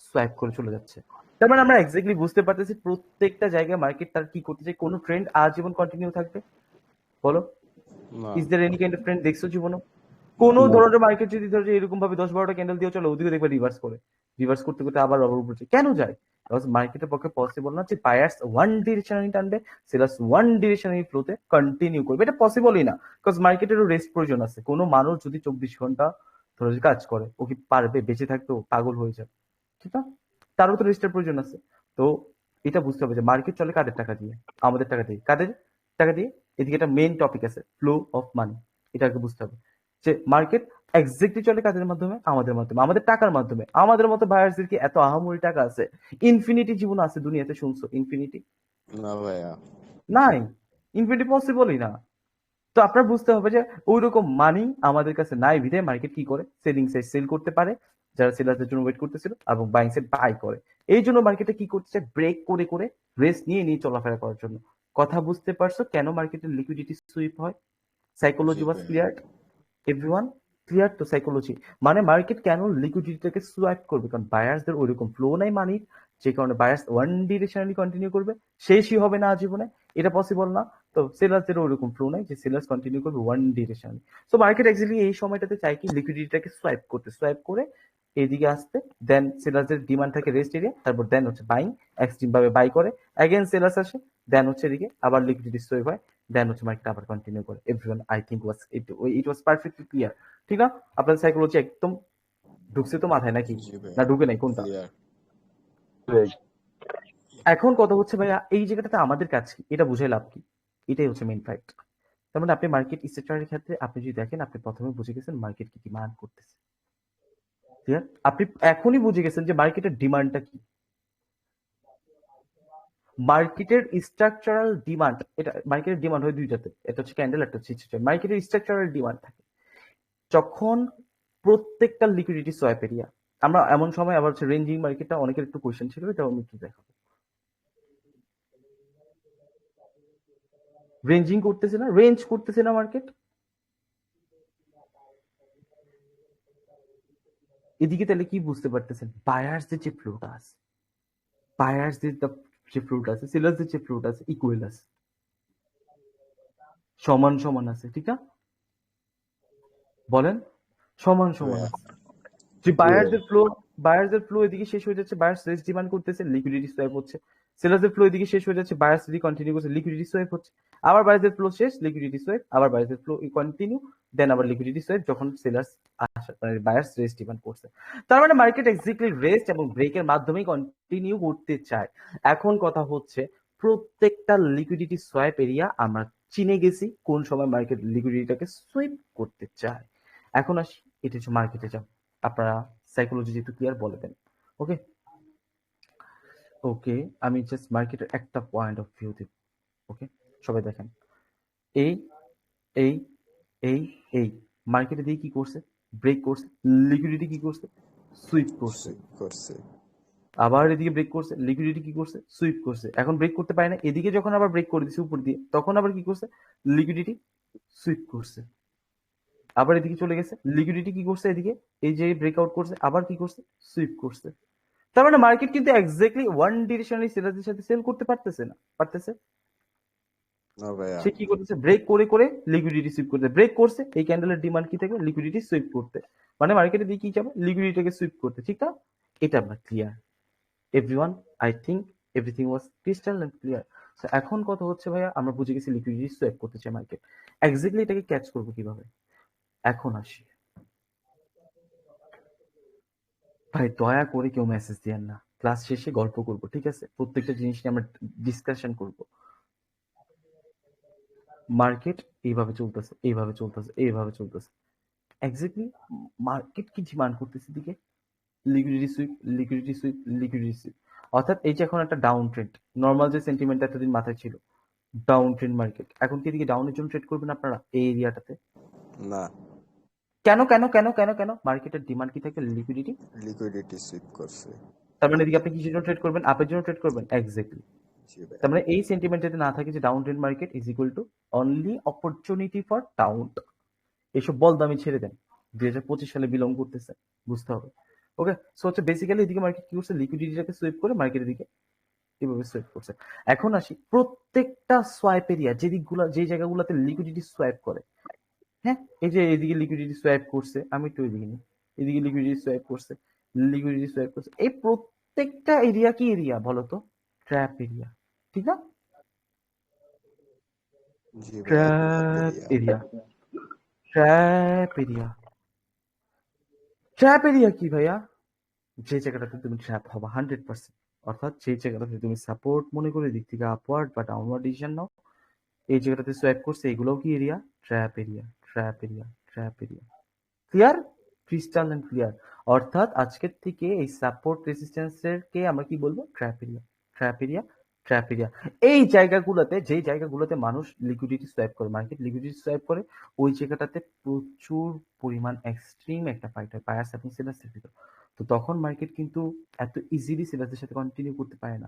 সোয়াইপ করে চলে যাচ্ছে। তার মানে আমরা এক্স্যাক্টলি বুঝতে পারতেছি প্রত্যেকটা জায়গায় মার্কেট তার কি করতে চাই। কোনো ট্রেন্ড আজীবন কন্টিনিউ থাকবে? বলো, না। Is there any kind of trend দেখছো জীবনে? কোনো না। ধরনের মার্কেট যদি ধরো যে এরকম ভাবে 10-12টা ক্যান্ডেল দিয়ে চলো, ওদিকে দেখবে রিভার্স করে, রিভার্স করতে করতে আবার আবার উপরে যায়। কেন যায়? বিকজ মার্কেটের পক্ষে পসিবল না যে বায়ার্স ওয়ান ডিরেকশনালি টানবে, সেলার্স ওয়ান ডিরেকশনালি ফ্লোতে কন্টিনিউ করবে, এটা পসিবলই না। বিকজ মার্কেটেরও রেস্ট প্রয়োজন আছে। কোনো মানুষ যদি 24 ঘন্টা ধরো যে কাজ করে, ও কি পারবে বেঁচে থাকতেও? পাগল হয়ে যাবে, ঠিক না? তারও তো রেস্টের প্রয়োজন আছে। তো এটা বুঝতে হবে যে মার্কেট চলে কাদের টাকা দিয়ে? আমাদের টাকা দিয়ে। কাদের টাকা দিয়ে? এদিকে একটা মেইন টপিক আছে, ফ্লো অফ মানি। এটাকে বুঝতে হবে যে মার্কেট এক্স্যাক্টলি চলে কাদের মাধ্যমে? আমাদের মাধ্যমে, আমাদের টাকার মাধ্যমে। আমাদের মতো বায়ার্সদের কি এত আহামরি টাকা আছে? ইনফিনিটি জীবন আছে দুনিয়াতে, শুনছো ইনফিনিটি? না ভাইয়া। নাই, ইনফিনিটি পসিবলই না। তো আপনার বুঝতে হবে যে ওই রকম মানি আমাদের কাছে নাই, বিধে মার্কেট কি করে, সেলিং সাইড সেল করতে পারে যারা সেলারদের জন্য ওয়েট করতেছিল, এবং বাইং সাইড বাই করে। এই জন্য মার্কেটে কি করছে, ব্রেক করে করে রেস্ট নিয়ে নিয়ে চলাফেরা করার জন্য। কথা বুঝতে পারছো কেন মার্কেটের লিকুইডিটি সুইপ হয়? জি সাইকোলজি ওয়াজ ভাইয়া। Clear everyone? ক্লিয়ার তো সাইকোলজি? মানে মার্কেট কেন লিকুইডিটিটাকে সোয়াইপ করবে? কারণ বায়ার্সদের ওইরকম ফ্লো নাই মানির, যে কারণে বায়ার্স ওয়ান ডিরেকশনালি কন্টিনিউ করবে, শেষই হবে না আজীবনে, এটা পসিবল না। তো সেলার্সদের ওইরকম ফ্লো নাই যে সেলার্স কন্টিনিউ করবে ওয়ান ডিরেকশনালি। সো মার্কেট অ্যাকচুয়ালি এই সময়টাতে চাই কি, লিকুইডিটিটাকে সোয়াইপ করতে, সোয়াইপ করে এদিকে আসতে, দেন সেলার্সদের ডিমান্ড থাকে রেস্ট এরিয়া, তারপর দেন হচ্ছে বাইং, এক্সট্রিম ভাবে বাই করে, অ্যাগেন সেলার্স আসে, দেন হচ্ছে এদিকে আবার লিকুইডিটি সোয়াইপ হয়, দেন হচ্ছে মার্কেট আবার কন্টিনিউ করে। Everyone I think was it was perfectly clear, ঠিক না? আপনার সাইকোলজি একদম ঢুকছে তো মাথায় নাকি? জি ভাইয়া। না ঢুকে নাই কোনটা? ক্লিয়ার। এখন কথা হচ্ছে ভাইয়া এই জায়গাটাতে আমাদের কাছে এটা বুঝে লাভ কি? এটাই হচ্ছে মেইন ফ্যাক্ট। তার মানে আপনি মার্কেট স্ট্রাকচারের ক্ষেত্রে আপনি যদি দেখেন, আপনি প্রথমে বুঝে গেছেন মার্কেট কি ডিমান্ড করতেছে। ক্লিয়ার? আপনি এখনই বুঝে গেছেন যে মার্কেটের ডিমান্ডটা কি। মার্কেটের স্ট্রাকচারাল ডিমান্ড, এটা মার্কেটের ডিমান্ড হয় দুইটাতে, এটা হচ্ছে ক্যান্ডেল, একটা হচ্ছে স্ট্রাকচার। মার্কেটের স্ট্রাকচারাল ডিমান্ড থাকে যখন প্রত্যেকটা লিকুইডিটি সোয়াপ এরিয়া, আমরা এমন সময় আবার হচ্ছে রেঞ্জিং মার্কেটটা অনেকের একটু কোয়েশ্চেন ছিল, এটা আমি একটু দেখাবো। রেঞ্জিং করতেছে না, রেঞ্জ করতেছে না মার্কেট, এদিকে তাহলে কি বুঝতে পারতেছেন? বায়ার্সদের যে ফ্লোটা আছে, বায়ার্সদের যে ফ্লোট আছে, সেলার্সদের যে ফ্লোট আছে, ইকুয়াল আছে, সমান সমান আছে, ঠিক না? বলেন, সমান সমান ভাইয়া। আছে। যে বায়ার্সদের ফ্লো এদিকে শেষ হয়ে যাচ্ছে, বায়ার্স রেস ডিমান্ড করতেছে, লিকুইডিটি সোয়াইপ হচ্ছে। সেলার্সদের ফ্লো এদিকে শেষ হয়ে যাচ্ছে, বায়ার্স যদি কন্টিনিউ করছে, লিকুইডিটি সোয়াইপ হচ্ছে। আবার বায়ার্সদের ফ্লো শেষ, লিকুইডিটি সোয়াইপ, আবার বায়ার্সদের ফ্লো কন্টিনিউ, দেন আবার লিকুইডিটি সোয়াইপ যখন সেলার্স মানে বায়ার্স রেস ডিমান্ড করছে। তার মানে মার্কেট এক্স্যাক্টলি রেস্ট এবং ব্রেকের মাধ্যমেই কন্টিনিউ করতে চায়। এখন কথা হচ্ছে প্রত্যেকটা লিকুইডিটি সোয়াইপ এরিয়া আমরা চিনে গেছি কোন সময় মার্কেট লিকুইডিটিটাকে সুইপ করতে চায়। এখন আসি, এটা হচ্ছে মার্কেটে যাও, আপনারা সাইকোলজি যেহেতু ক্লিয়ার বলে দেন। ওকে ওকে, আমি জাস্ট মার্কেটের একটা পয়েন্ট অফ ভিউ দিব। ওকে, সবাই দেখেন, এই এই এই এই মার্কেটে দিয়ে কি করছে, ব্রেক করছে, লিকুইডিটি কি করছে, সুইপ করছে। সুইপ করছে। আবার এদিকে ব্রেক করছে, লিকুইডিটি কি করছে, সুইপ করছে। এখন ব্রেক করতে পারে না, এদিকে যখন আবার ব্রেক করে দিচ্ছে উপর দিয়ে, তখন আবার কি করছে, লিকুইডিটি সুইপ করছে। আবার এদিকে চলে গেছে, লিকুইডিটি কি করছে, এদিকে এই যে ব্রেকআউট করছে, আবার কি করছে, সুইপ করছে। তার মানে মার্কেট কিন্তু এক্স্যাক্টলি ওয়ান ডিরেকশনালি সেলারদের সাথে সেল করতে পারতেছে না, পারতেছে? না ভাইয়া। সে কি করতেছে, ব্রেক করে করে লিকুইডিটি সুইপ করতে, ব্রেক করছে, এই ক্যান্ডেলের ডিমান্ড কি থাকবে, লিকুইডিটি সুইপ করতে। মানে মার্কেটে দিয়ে কি যাবে, লিকুইডিটিকে সুইপ করতে, ঠিক না? এটা আমরা clear everyone? I think everything was crystal and clear. So এখন কথা হচ্ছে ভাইয়া, আমরা বুঝে গেছি লিকুইডিটি সুইপ করতে চাই মার্কেট, এক্স্যাক্টলি এটাকে ক্যাচ করবো কিভাবে? এখন আসি, ভাই দয়া করে কেউ মেসেজ দিয়েন না, ক্লাস শেষে গল্প করব, ঠিক আছে? প্রত্যেকটা জিনিস নিয়ে আমরা ডিসকাশন করব। মার্কেট এইভাবে চলতেছে, এইভাবে চলতেছে, এইভাবে চলতেছে। এক্স্যাক্টলি মার্কেট কি ডিমান্ড করতেছে দিকে? Liquidity sweep, liquidity sweep, liquidity sweep. অর্থাৎ এই যে এখন একটা ডাউন ট্রেন্ড, নর্মাল যে সেন্টিমেন্ট এতদিন মাথায় ছিল, ডাউন ট্রেন্ড মার্কেট, এখন কি এদিকে ডাউনের জন্য ট্রেড করবেন আপনারা এই এরিয়াটাতে? না, কেন কেন কেন কেন কেন? মার্কেটের ডিমান্ড কি থাকে? লিকুইডিটি। লিকুইডিটি সুইপ করছে। তার মানে এদিকে আপনি কিসের জন্য ট্রেড করবেন? আপের জন্য ট্রেড করবেন। এক্স্যাক্টলি। জি ভাই। তার মানে এই সেন্টিমেন্ট যদি না থাকে যে down trend market is equal two only opportunity for down, এইসব বল দামি ছেড়ে দেন। 2025 সালে বিলং করতেছে, বুঝতে হবে। ওকে, সো হচ্ছে বেসিক্যালি এদিকে মার্কেট কি করছে? লিকুইডিটিটাকে সুইপ করে মার্কেটের দিকে এভাবে সোয়াইপ করছে। এখন আসি প্রত্যেকটা সোয়াইপ এরিয়া যে জায়গাগুলোতে লিকুইডিটি সোয়াইপ করে, হ্যাঁ, এই যে এদিকে লিকুইডিটি সোয়াইপ করছে, আমি একটু এদিকে নিই, এদিকে লিকুইডিটি সোয়াইপ করছে, লিকুইডিটি সোয়াইপ করছে, এই প্রত্যেকটা এরিয়া কি এরিয়া বলতো? ট্র্যাপ এরিয়া, ঠিক না? জি ভাই, trap area. Area, trap area. Trap area কি ভাইয়া? যে জায়গাটাতে তুমি ট্র্যাপ হবা 100%, অর্থাৎ যে জায়গাটাতে তুমি সাপোর্ট মনে করে দিক থেকে আপওয়ার্ড বা ডাউনওয়ার্ড ডিসিশন নাও, এই জায়গাটাতে সোয়াইপ করছে, এগুলোও কি area? Trap area, trap area, trap area. Clear? Crystal and clear. অর্থাৎ আজকের থেকে এই সাপোর্ট রেজিস্ট্যান্সের কে আমরা কি বলবো? Trap area, trap area, trap area. এই জায়গাগুলোতে, যেই জায়গাগুলোতে মানুষ লিকুইডিটি সোয়াইপ করে, মার্কেট লিকুইডিটি সোয়াইপ করে, ওই জায়গাটাতে প্রচুর পরিমাণ এক্সট্রিম একটা ফাইট হয় বায়ার্স এবং সেলার্সের ভিতর। তো তখন মার্কেট কিন্তু এত ইজিলি সেলার্সের সাথে কন্টিনিউ করতে পারে না।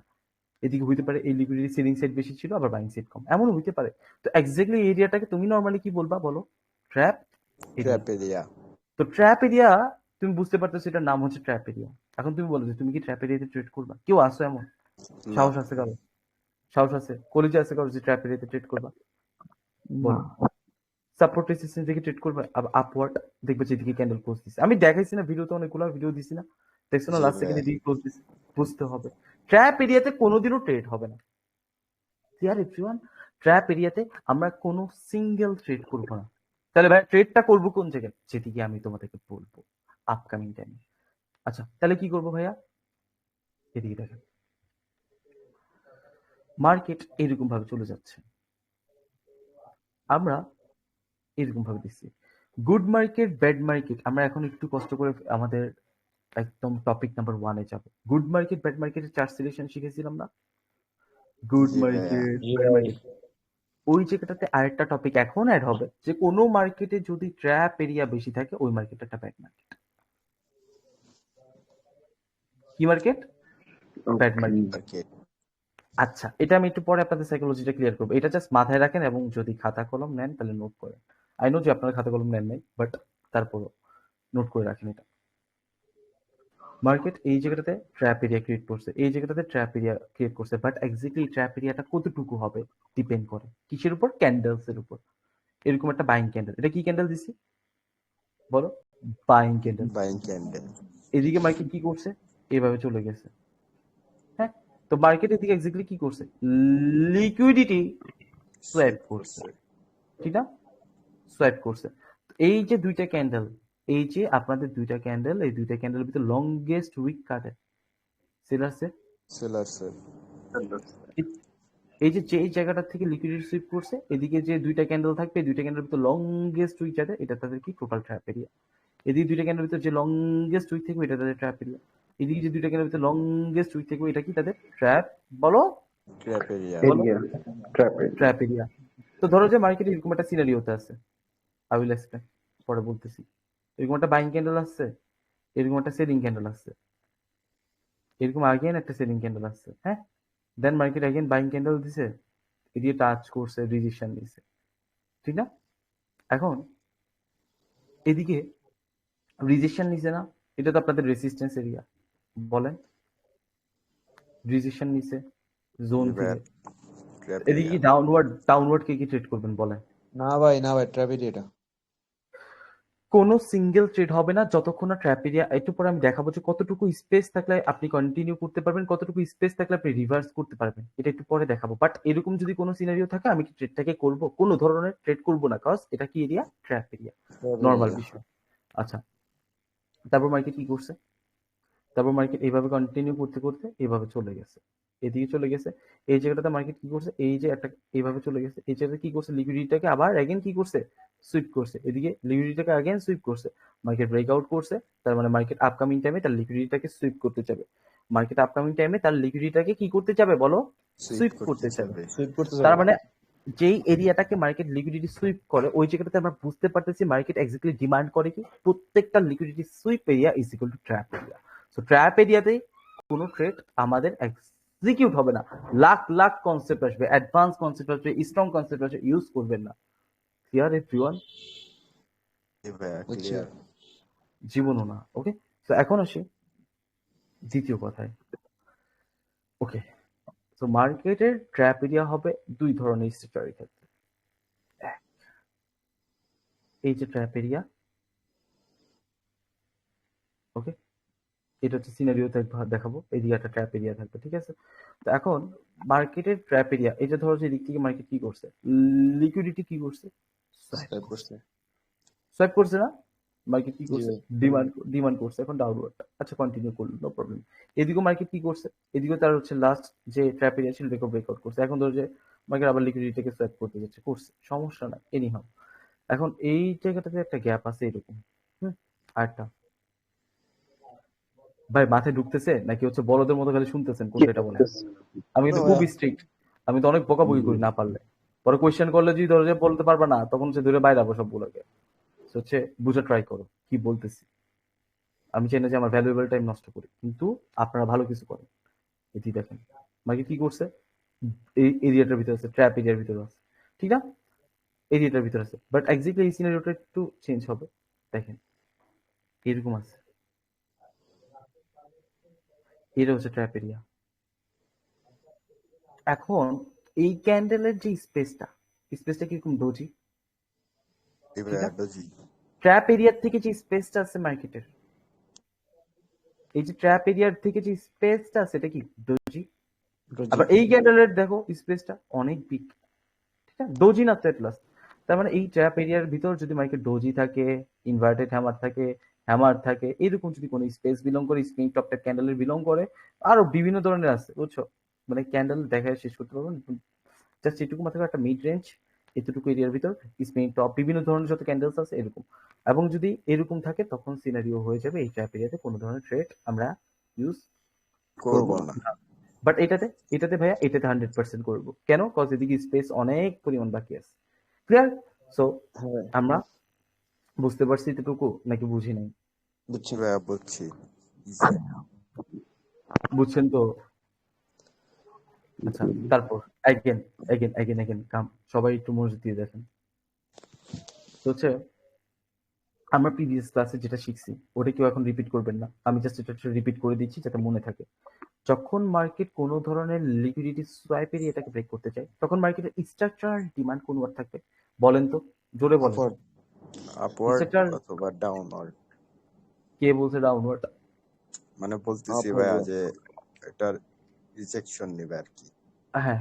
এদিকে হইতে পারে এই লিকুইডিটি সেলিং সাইড বেশি ছিল, আবার বাইং সাইড কম, এমনও হইতে পারে। তো এক্স্যাক্টলি এই এরিয়াটাকে তুমি নরমালি কি বলবা বলো? Trap area. Trap area. তো ট্র্যাপ এরিয়া তুমি বুঝতে পারতেছো, এটার নাম হচ্ছে ট্র্যাপ এরিয়া। এখন তুমি বলো যে তুমি কি ট্র্যাপ এরিয়াতে ট্রেড করবা? কেউ আসো এমন? না, সাহস আছে কারো? সাহস আছে, কলেজে আছে কারো যে ট্র্যাপ এরিয়াতে ট্রেড করবা? বলো। সাপোর্ট রেজিস্ট্যান্স দেখে ট্রেড করবে, আবার আপওয়ার্ড দেখবে যেদিকে ক্যান্ডেল ক্লোজ দিছে। আমি দেখাইছি না ভিডিওতে, অনেকগুলো ভিডিও দিছি না, দেখছো না? জি লাস্ট ভাই। সেকেন্ডে দিকে ক্লোজ দিছে। বুঝতে হবে ট্র্যাপ এরিয়াতে কোনোদিনও ট্রেড হবে না। Clear everyone? ট্র্যাপ এরিয়াতে আমরা কোনো সিঙ্গেল ট্রেড করব না। তাহলে ভাই ট্রেডটা করবো কোন জায়গায়? যেদিকে আমি তোমাদেরকে বলবো আপকামিং টাইমে। আচ্ছা, তাহলে কি করবো ভাইয়া? এদিকে দেখেন, মার্কেট এরকম ভাবে চলে যাচ্ছে, আমরা এরকম ভাবে দিচ্ছি গুড মার্কেট, ব্যাড মার্কেট। আমরা এখন একটু কষ্ট করে আমাদের একদম টপিক নাম্বার 1 এ যাব। গুড মার্কেট, ব্যাড মার্কেটের চার্ট সিলেকশন শিখেছিলাম না? গুড জি ভাইয়া। Market, bad market. ওই জায়গাটাতে আরেকটা টপিক এখন অ্যাড হবে যে কোনো মার্কেটে যদি ট্র্যাপ এরিয়া বেশি থাকে, ওই মার্কেটটা একটা ব্যাড মার্কেট। কি মার্কেট? Bad market. মার্কেট। আচ্ছা, এটা আমি একটু পরে আপনাদের সাইকোলজিটা ক্লিয়ার করবো। এটা জাস্ট মাথায় রাখেন, এবং যদি খাতা কলম নেন তাহলে নোট করেন। আই নো যে আপনারা খাতা কলম নেন নাই, বাট তারপরও নোট করে রাখেন এটা। মার্কেট এই জায়গাটাতে ট্র্যাপ এরিয়া ক্রিয়েট করছে, এই জায়গাটাতে ট্র্যাপ এরিয়া ক্রিয়েট করছে, বাট এক্স্যাক্টলি এই ট্র্যাপ এরিয়াটা কতটুকু হবে ডিপেন্ড করে কিসের উপর? ক্যান্ডেলস এর উপর। এরকম একটা বাইং ক্যান্ডেল, এটা কি ক্যান্ডেল দিছি বলো? Buying candle. Buying candle. এদিকে মার্কেট কি করছে? এভাবে চলে গেছে, হ্যাঁ। তো মার্কেট এদিকে এক্স্যাক্টলি কি করছে? লিকুইডিটি সোয়াইপ করছে, ঠিক না? সোয়াইপ করছে। এই যে দুইটা ক্যান্ডেল, এই যে আপনাদের দুইটা ক্যান্ডেল, এই দুইটা ক্যান্ডেলের ভিতরে লংগেস্ট উইক কাটে সেলার্সের। সেলার্সের। এই যে যে জায়গাটা থেকে লিকুইডিটি সুইপ করছে, এদিকে যে দুইটা ক্যান্ডেল থাকবে, দুইটা ক্যান্ডেলের ভিতরে লংগেস্ট উইক যাবে, এটা তাদের কি? Total trap area. এদিকে দুইটা ক্যান্ডেলের ভিতরে যে লংগেস্ট উইক থাকবে, এটা তাদের ট্র্যাপ এরিয়া। এদিকে যে দুইটা ক্যান্ডেলের ভিতরে লংগেস্ট উইক থাকবে, এটা কি? তাদের ট্র্যাপ। বলো। Trap area. বলো। Area, trap area. Trap area. তো ধরো যে মার্কেটে এরকম একটা সিনারিওতে আছে, আই উইল এক্সপ্লেন, পরে বলতেছি। এরকম একটা বাইং ক্যান্ডেল আসছে, এরকম একটা সেলিং ক্যান্ডেল আসছে, এরকম আগেন একটা সেলিং ক্যান্ডেল আসছে, হ্যাঁ। দেন মার্কেট আগেন বাইং ক্যান্ডেল দিছে, এদিকে টাচ করছে, রিজেকশন দিছে, ঠিক না? এখন এদিকে রিজেকশন নিছে না? এটা তো আপনাদের রেসিস্ট্যান্স এরিয়া, বলেন। রিজেকশন নিছে জোন থেকে, ট্র্যাপ এদিকে এরিয়া। ডাউনওয়ার্ড কে কি ট্রেড করবেন বলেন? না ভাই ট্র্যাপ এরিয়াটা কোনো সিঙ্গেল ট্রেড হবে না যতক্ষণ না ট্র্যাপ এরিয়া। একটু পরে আমি দেখাবো যে কতটুকু স্পেস থাকলে আপনি কন্টিনিউ করতে পারবেন, কতটুকু স্পেস থাকলে আপনি রিভার্স করতে পারবেন, এটা একটু পরে দেখাবো। বাট এরকম যদি কোনো সিনারিও থাকে, আমি কি ট্রেডটাকে করব? কোনো ধরনের ট্রেড করব না, কজ এটা কি এরিয়া? ট্র্যাপ এরিয়া, নর্মাল বিষয়। আচ্ছা, তারপর মার্কেট কি করছে? তারপর মার্কেট এইভাবে কন্টিনিউ করতে করতে এইভাবে চলে গেছে, এদিকে চলে গেছে। এই জায়গাটাতে মার্কেট কি করছে, এই যে একটা এইভাবে চলে গেছে, এই জায়গাটা কি করছে, লিকুইডিটিটাকে আবার অ্যাগেন কি করছে, সুইপ করছে, এদিকে লিকুইডিটিটাকে অ্যাগেন সুইপ করছে, মার্কেট ব্রেকআউট করছে। তার মানে মার্কেট আপকামিং টাইমে তার লিকুইডিটিটাকে সুইপ করতে যাবে, মার্কেট আপকামিং টাইমে তার লিকুইডিটিটাকে কি করতে যাবে বলো, সুইপ সুইপ করতে করতে যাবে। যাবে। সুইপ করতে তার যাবে। মানে যেই এরিয়াটাকে মার্কেট লিকুইডিটি সুইপ করে ওই জায়গাটাতে আমরা বুঝতে পারতেছি মার্কেট এক্স্যাক্টলি ডিমান্ড করে কি, প্রত্যেকটা liquidity sweep area is equal to trap area. So trap এরিয়াতেই কোনো ট্রেড আমাদের এক্সিকিউট হবে না, লাখ লাখ কনসেপ্ট আসবে, অ্যাডভান্স কনসেপ্ট আসবে, স্ট্রং কনসেপ্ট আসবে, ইউজ করবেন না। Clear everyone? জি ভাইয়া আচ্ছা ক্লিয়ার। জীবনও না। ওকে, তো এখন আসি দ্বিতীয় কথায়। ওকে, তো মার্কেটের ট্র্যাপ এরিয়া হবে দুই ধরনের স্ট্রাকচারের ক্ষেত্রে। এক, এই যে ট্র্যাপ এরিয়া, ওকে, এটা হচ্ছে সিনারিও দেখাবো, এদিকে একটা ট্র্যাপ এরিয়া থাকবে, ঠিক আছে? তো এখন মার্কেটের ট্র্যাপ এরিয়া, এই যে ধরো যে এদিক থেকে মার্কেট কি করছে, লিকুইডিটি কি করছে, সাইড করছে। সোয়াইপ করছে না, মার্কেট কি জি করছে, ভাই। ডিমান্ড করছে, এখন ডাউনওয়ার্ড। আচ্ছা, কন্টিনিউ করলো, নো প্রবলেম। এদিকেও মার্কেট কি করছে, এদিকেও তার হচ্ছে লাস্ট যে ট্র্যাপ এরিয়া ছিল এটাকে ব্রেকআউট করছে, এখন ধরো যে মার্কেট আবার লিকুইডিটিকে সোয়াইপ করতে যাচ্ছে, করছে, সমস্যা নাই, এনিহাউ। এখন এই জায়গাটাতে একটা গ্যাপ আছে এরকম, আরেকটা। ভাই মাথায় ঢুকতেছে নাকি হচ্ছে বড়দের মতো খালি শুনতেছেন, কোনটা এটা বলেন? আমি কিন্তু খুব স্ট্রিক্ট, আমি তো অনেক বকাবকি করি না পারলে, পরে কোয়েশ্চেন করলে যদি ধরো যে বলতে পারবে না তখন সে ধরে বাইরে যাবো সবগুলোকে। হচ্ছে বুঝে ট্রাই করো কি বলতেছি, আমি চাই না যে আমার ভ্যালুয়েবল টাইম নষ্ট করি, কিন্তু আপনারা ভালো কিছু করেন। এটি দেখেন মার্কেট কি করছে, এই এরিয়াটার ভিতরে আছে, ট্র্যাপ এরিয়ার ভিতরে আছে, ঠিক না, এরিয়াটার ভিতরে আছে, বাট এক্স্যাক্টলি এই সিনারিওটা একটু চেঞ্জ হবে। দেখেন এরকম আছে, এটা হচ্ছে ট্র্যাপ এরিয়া। এখন এই ক্যান্ডেলের যে স্পেসটা কিরকম ডোজি, জি ঠিক ভাইয়া না? ডজি। ট্র্যাপ এরিয়ার থেকে যে স্পেসটা আছে মার্কেটের, এই যে ট্র্যাপ এরিয়ার থেকে যে স্পেসটা আছে এটা কি ডোজি। রোজি। আবার এই ক্যান্ডেলের দেখো স্পেসটা অনেক বিগ, ঠিক আছে, ডোজি না তো প্লাস। তার মানে এই ট্র্যাপ এরিয়ার ভিতর যদি মার্কেট ডোজি থাকে, ইনভার্টেড হ্যামার থাকে, এরকম যদি কোনো স্পেস বিলং করে, স্প্রিং টপ টাইপ ক্যান্ডেলের বিলং করে, আরো বিভিন্ন ধরনের আছে, বুঝছো? মানে ক্যান্ডেল দেখায় শেষ করতে পারবো না, জাস্ট এটুকু মাত্র একটা মিড রেঞ্জ, এতটুকু এরিয়ার ভিতর স্প্রিং টপ বিভিন্ন ধরনের যত ক্যান্ডেলস আছে এরকম। এবং যদি এরকম থাকে তখন সিনারিও হয়ে যাবে এই ট্র্যাপ এরিয়াতে কোনো ধরনের ট্রেড আমরা ইউজ করব করবো না। না। বাট এটাতে ভাইয়া এটাতে 100% করবো, কেন? কজ এদিকে স্পেস অনেক পরিমাণ বাকি আছে। ক্লিয়ার? সো হ্যাঁ আমরা বুঝতে পারছি এতটুকু নাকি বুঝি নাই? বুঝছি। জি ভাইয়া বুঝছি। ইজি। বুঝছেন তো? আচ্ছা, তারপর অ্যাগেন অ্যাগেন কাম, সবাই একটু মনোযোগ দিয়ে দেখেন। তো হচ্ছে আমরা প্রিভিয়াস ক্লাসে যেটা শিখছি ওটা কেউ এখন রিপিট করবেন না, আমি জাস্ট এটা রিপিট করে দিচ্ছি যাতে মনে থাকে। যখন মার্কেট কোনো ধরনের লিকুইডিটি সোয়াইপ এরিয়াটাকে ব্রেক করতে চায় তখন মার্কেটের স্ট্রাকচারাল ডিমান্ড কোন ওয়ার্ড থাকবে বলেন তো, জোরে বলেন। আপওয়ার্ড। আপওয়ার্ড স্ট্রাকচারাল, অথবা ডাউনওয়ার্ড। কে বলছে ডাউনওয়ার্ড? মানে বলতেছি আপওয়ার্ড। ভাইয়া যে এটার রিজেকশন নেবে আর কি।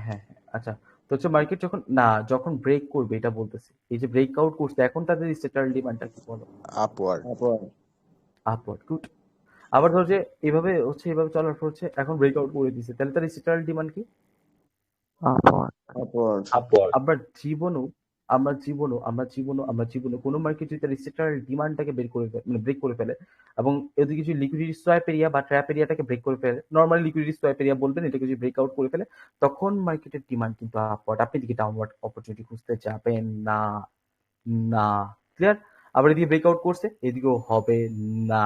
হ্যাঁ, আচ্ছা। তো হচ্ছে মার্কেট যখন ব্রেক করবে এটা বলতেছি, এই যে ব্রেক আউট করছে এখন তাদের স্ট্রাকচারাল ডিমান্ডটা কি বলো? আপওয়ার্ড। আপওয়ার্ড। Upward, good. আবার ধরো যে এভাবে চলার পর হচ্ছে এখন ব্রেক আউট করে দিছে, তাহলে তার স্ট্রাকচারাল ডিমান্ড কি? আপওয়ার্ড। আমরা জীবনও কোনো মার্কেট যদি তার স্ট্রাকচারাল ডিমান্ডটাকে বের করে ফেলে, মানে ব্রেক করে ফেলে, এবং এদিকে যদি লিকুইডিটি সোয়াইপ এরিয়া বা ট্র্যাপ এরিয়াটাকে ব্রেক করে ফেলে, নর্মালি লিকুইডিটি সোয়াইপ এরিয়া বলবেন, এটাকে যদি ব্রেক আউট করে ফেলে তখন মার্কেটের ডিমান্ড কিন্তু আপওয়ার্ড, আপনি এদিকে ডাউনওয়ার্ড অপরচুনিটি খুঁজতে যাবেন না। না, ক্লিয়ার? আবার এদিকে ব্রেকআউট করছে, এদিকেও হবে না।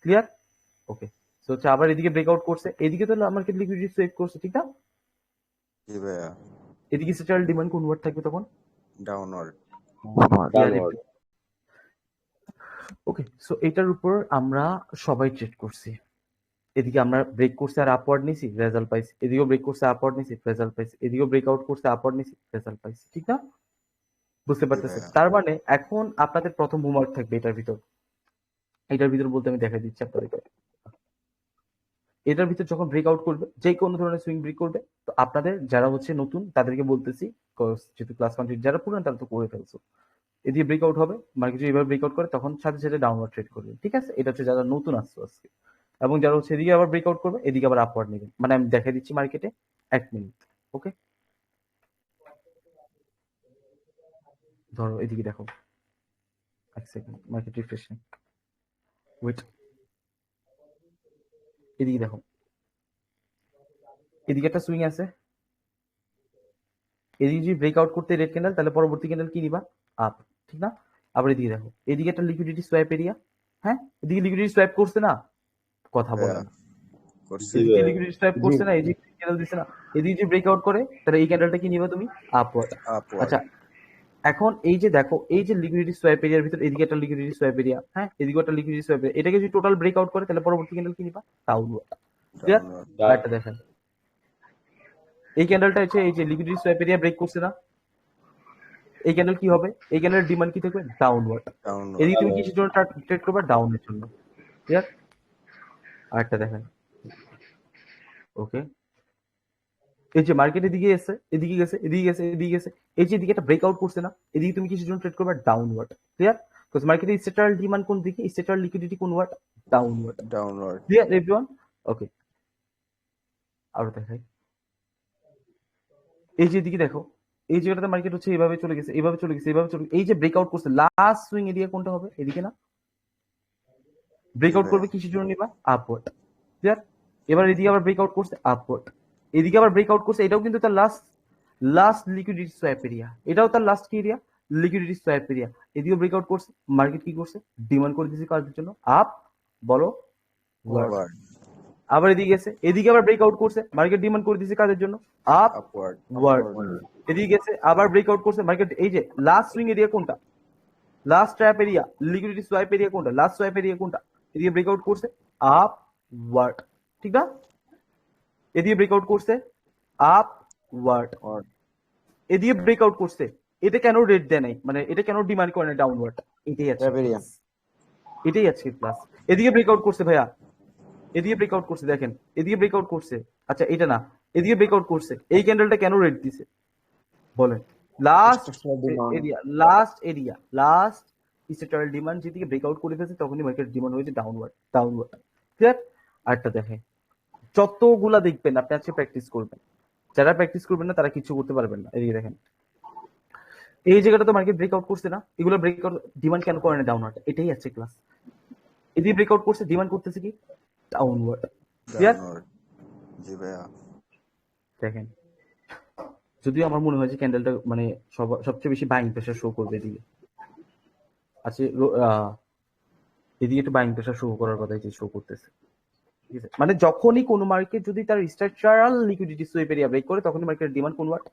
ক্লিয়ার? ওকে, সো হচ্ছে আবার এদিকে ব্রেকআউট করছে, এদিকে তো মার্কেট লিকুইডিটি সোয়াইপ করছে, ঠিক না? জি ভাইয়া এদিকে স্ট্রাকচারাল ডিমান্ড কোন ওয়ার্ড থাকবে তখন? ডাউনওয়ার্ড। ওকে, সো এটার উপর আমরা সবাই ট্রেড করছি। এদিকে আমরা ব্রেক করছে আর আপওয়ার্ড নিছি, রেজাল্ট পাইছি, এদিকেও ব্রেক করছে আপওয়ার্ড নিছি, রেজাল্ট পাইছি, এদিকেও ব্রেকআউট করছে আপওয়ার্ড নিছি, রেজাল্ট পাইছি, ঠিক না? বুঝতে জি পারতেছেন? ভাইয়া। তার মানে এখন আপনাদের প্রথম হোমওয়ার্ক থাকবে এটার ভিতর বলতে আমি দেখাই দিচ্ছি আপনাদেরকে। এটার ভিতর যখন ব্রেকআউট করবে, যে কোনো ধরনের সুইং ব্রেক করবে, তো আপনাদের যারা হচ্ছে নতুন তাদেরকে বলতেছি, যেহেতু ক্লাস কন্টিনিউ, যারা পুরান তারা তো করে ফেলছো, এদিকে ব্রেকআউট হবে, মার্কেট যদি এভাবে ব্রেকআউট করে তখন সাথে সাথে ডাউনওয়ার্ড ট্রেড করবে, ঠিক আছে? এটা হচ্ছে যারা নতুন আসছো আজকে। এবং যারা হচ্ছে এদিকে আবার ব্রেকআউট করবে এদিকে আবার আপওয়ার্ড নেবেন। মানে আমি দেখাই দিচ্ছি মার্কেটে 1 মিনিট। ওকে, ধরো এদিকে দেখো 1 সেকেন্ড, মার্কেট রিফ্রেশিং, ওয়েট, এদিকে দেখো, এদিকে একটা সুইং আছে, এদিকে যদি ব্রেকআউট করতে রেড ক্যান্ডেল তাহলে পরবর্তী ক্যান্ডেল কি নিবা? আপ, ঠিক না? আবার এদিকে দেখো, এদিকে একটা লিকুইডিটি সোয়াপ এরিয়া, হ্যাঁ এদিকে লিকুইডিটি সোয়াপ করছে না, কথা বলে না, করছে এদিকে লিকুইডিটি সোয়াপ জি করছে না, এদিকে ক্যান্ডেল দিছে না, এদিকে যদি ব্রেকআউট করে তাহলে এই ক্যান্ডেলটা কি নিবা তুমি? আপওয়ার্ড। আপওয়ার্ড আচ্ছা, এখন এই যে দেখো, এই যে লিকুইডিটি সোয়াপ এরিয়ার ভিতর এদিকে একটা লিকুইডিটি সোয়াপ এরিয়া, হ্যাঁ এদিকে একটা লিকুইডিটি সোয়াপ এরিয়া, এটাকে যদি টোটাল ব্রেকআউট করে তাহলে পরবর্তী ক্যান্ডেল কি নিবা? ডাউনওয়ার্ড। ক্লিয়ার? ডাউনওয়ার্ড একটা দেখেন, এই ক্যান্ডেলটা হচ্ছে এই যে লিকুইডিটি সোয়াপ এরিয়া ব্রেক করছে না, এই ক্যান্ডেল কি হবে? এই ক্যান্ডেলের ডিমান্ড কি থাকবে? ডাউনওয়ার্ড। ডাউনওয়ার্ড এদিকে তুমি কিসের জন্য ট্রেড করবে? ডাউনের জন্য। ক্লিয়ার? আরেকটা দেখেন, ওকে, এই যে মার্কেট এদিকে এসে এদিকে গেছে এদিকে গেছে এদিকে গেছে, এই যে এদিকে একটা ব্রেকআউট করছে না, এদিকে তুমি কিসের জন্য ট্রেড করবে? ডাউনওয়ার্ড। ক্লিয়ার? বিকজ মার্কেটে স্ট্রাকচারাল ডিমান্ড কোন দিকে? স্ট্রাকচারাল লিকুইডিটি কোন ward? Downward. Downward clear everyone? Okay, আরো দেখাই, এই যে এদিকে দেখো, এই জায়গাটাতে মার্কেট হচ্ছে এইভাবে চলে গেছে, এইভাবে চলে গেছে, এইভাবে চলে গেছে, এই যে ব্রেকআউট করছে, লাস্ট সুইং এরিয়া কোনটা হবে? এদিকে না? ব্রেকআউট করবে কিসের জন্য নিবা? আপওয়ার্ড। ক্লিয়ার? এবার এদিকে আবার ব্রেকআউট করছে, আপওয়ার্ড। এদিকে আবার ব্রেকআউট করছে, এটাও কিন্তু তার লাস্ট লিকুইডিটি সোয়াপ এরিয়া, এটাও তার লাস্ট কি এরিয়া? Liquidity swap area. এদিকেও ব্রেকআউট করছে, মার্কেট কি করছে? ডিমান্ড করে দিয়েছে কাজের জন্য আপ, বলো ওয়ার্ড। ওভার আবার এদিকে গেছে, এদিকে আবার ব্রেকআউট করছে, মার্কেট ডিমান্ড করে দিয়েছে কাজের জন্য আপ, আপওয়ার্ড ওয়ার্ড। এদিকে গেছে, আবার ব্রেকআউট করছে, মার্কেট এই যে লাস্ট সুইং এরিয়া কোনটা? Last trap area, liquidity swap area কোনটা? লাস্ট সোয়াপ এরিয়া কোনটা? এদিকে ব্রেকআউট করছে আপ, ওয়ার্ড, ঠিক না? এদিকে ব্রেকআউট করছে আপ, ওয়ার্ড, এদিকে ব্রেকআউট করছে, এটা কেন রেট দেয় নাই, মানে এটা কেন ডিমান্ড করে না ডাউনওয়ার্ড? এটাই আছে Area. class। এটাই আছে ক্লাস। এদিকে ব্রেকআউট করছে ভাইয়া, এদিকে ব্রেকআউট করছে, দেখেন এদিকে ব্রেকআউট করছে, আচ্ছা এটা না, এদিকে ব্রেকআউট করছে, এই ক্যান্ডেলটা কেন রেট দিছে বলেন? Last area, last structural demand যেদিকে ব্রেকআউট করে ফেলছে তখনই মার্কেট ডিমান্ড হয়েছে ডাউনওয়ার্ড। ক্লিয়ার? আরেকটা দেখেন, যতগুলা দেখবেন আপনি আজকে প্র্যাকটিস করবেন, যারা প্র্যাকটিস করবেন না তারা কিছু করতে পারবেন না। এদিকে দেখেন, এই জায়গাটা তো মার্কেট ব্রেকআউট করছে না, এগুলো ব্রেকআউট ডিমান্ড কেন করে না? ডাউনওয়ার্ড। এটাই আছে ক্লাস। এদিকে ব্রেকআউট করছে, ডিমান্ড করতেছে কি? ডাউনওয়ার্ড। ক্লিয়ার? ডাউনওয়ার্ড জি ভাইয়া দেখেন, যদিও আমার মনে হয় যে ক্যান্ডেলটা মানে সবচেয়ে বেশি বাইং প্রেসার শো করবে এদিকে। আচ্ছা, এদিকে একটু বাইং প্রেসার শো করার কথা যে শো করতেছে, ঠিক আছে? মানে যখনই কোনো মার্কেট যদি তার structural liquidity swap area break করে তখনই মার্কেটের ডিমান্ড কোনওয়ার্ড?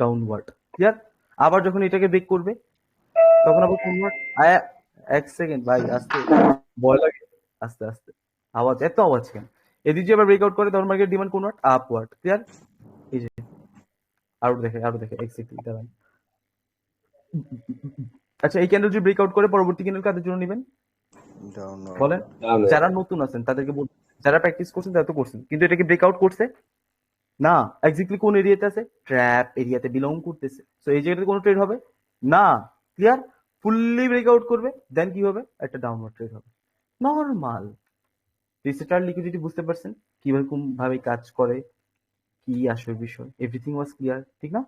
ডাউনওয়ার্ড। ক্লিয়ার? আবার যখন এটাকে ব্রেক করবে তখন আবার কোনওয়ার্ড? এক সেকেন্ড ভাই, আস্তে, ভয় লাগে, আস্তে আস্তে, আওয়াজ এত আওয়াজ কেন? এদিকে আবার ব্রেকআউট করে তখন মার্কেট ডিমান্ড কোনওয়ার্ড? আপওয়ার্ড। ক্লিয়ার? এই যে আরো দেখে এক্স্যাক্টলি দাঁড়ান। আচ্ছা, এই ক্যান্ডেল যদি ব্রেকআউট করে পরবর্তী ক্যান্ডেল কাদের জন্য নেবেন ডাউনওয়ার্ড বলেন? যারা নতুন আছেন তাদেরকে বল, যারা প্র্যাকটিস করছেন তারা তো করছেন, কিন্তু এটাকে ব্রেকআউট করছে না, এক্স্যাক্টলি কোন এরিয়াতে আছে? ট্র্যাপ এরিয়াতে বিলং করতেছে। সো এই জায়গাতে কোনো ট্রেড হবে না। ক্লিয়ার? ফুললি ব্রেকআউট করবে, দেন কি হবে? একটা ডাউনওয়ার্ড ট্রেড হবে, নরমাল। রিসেটার লিকুইডিটি বুঝতে পারছেন কিভাবে কোন ভাবে কাজ করে, কি আসল বিষয়, এভরিথিং ওয়াজ ক্লিয়ার, ঠিক না?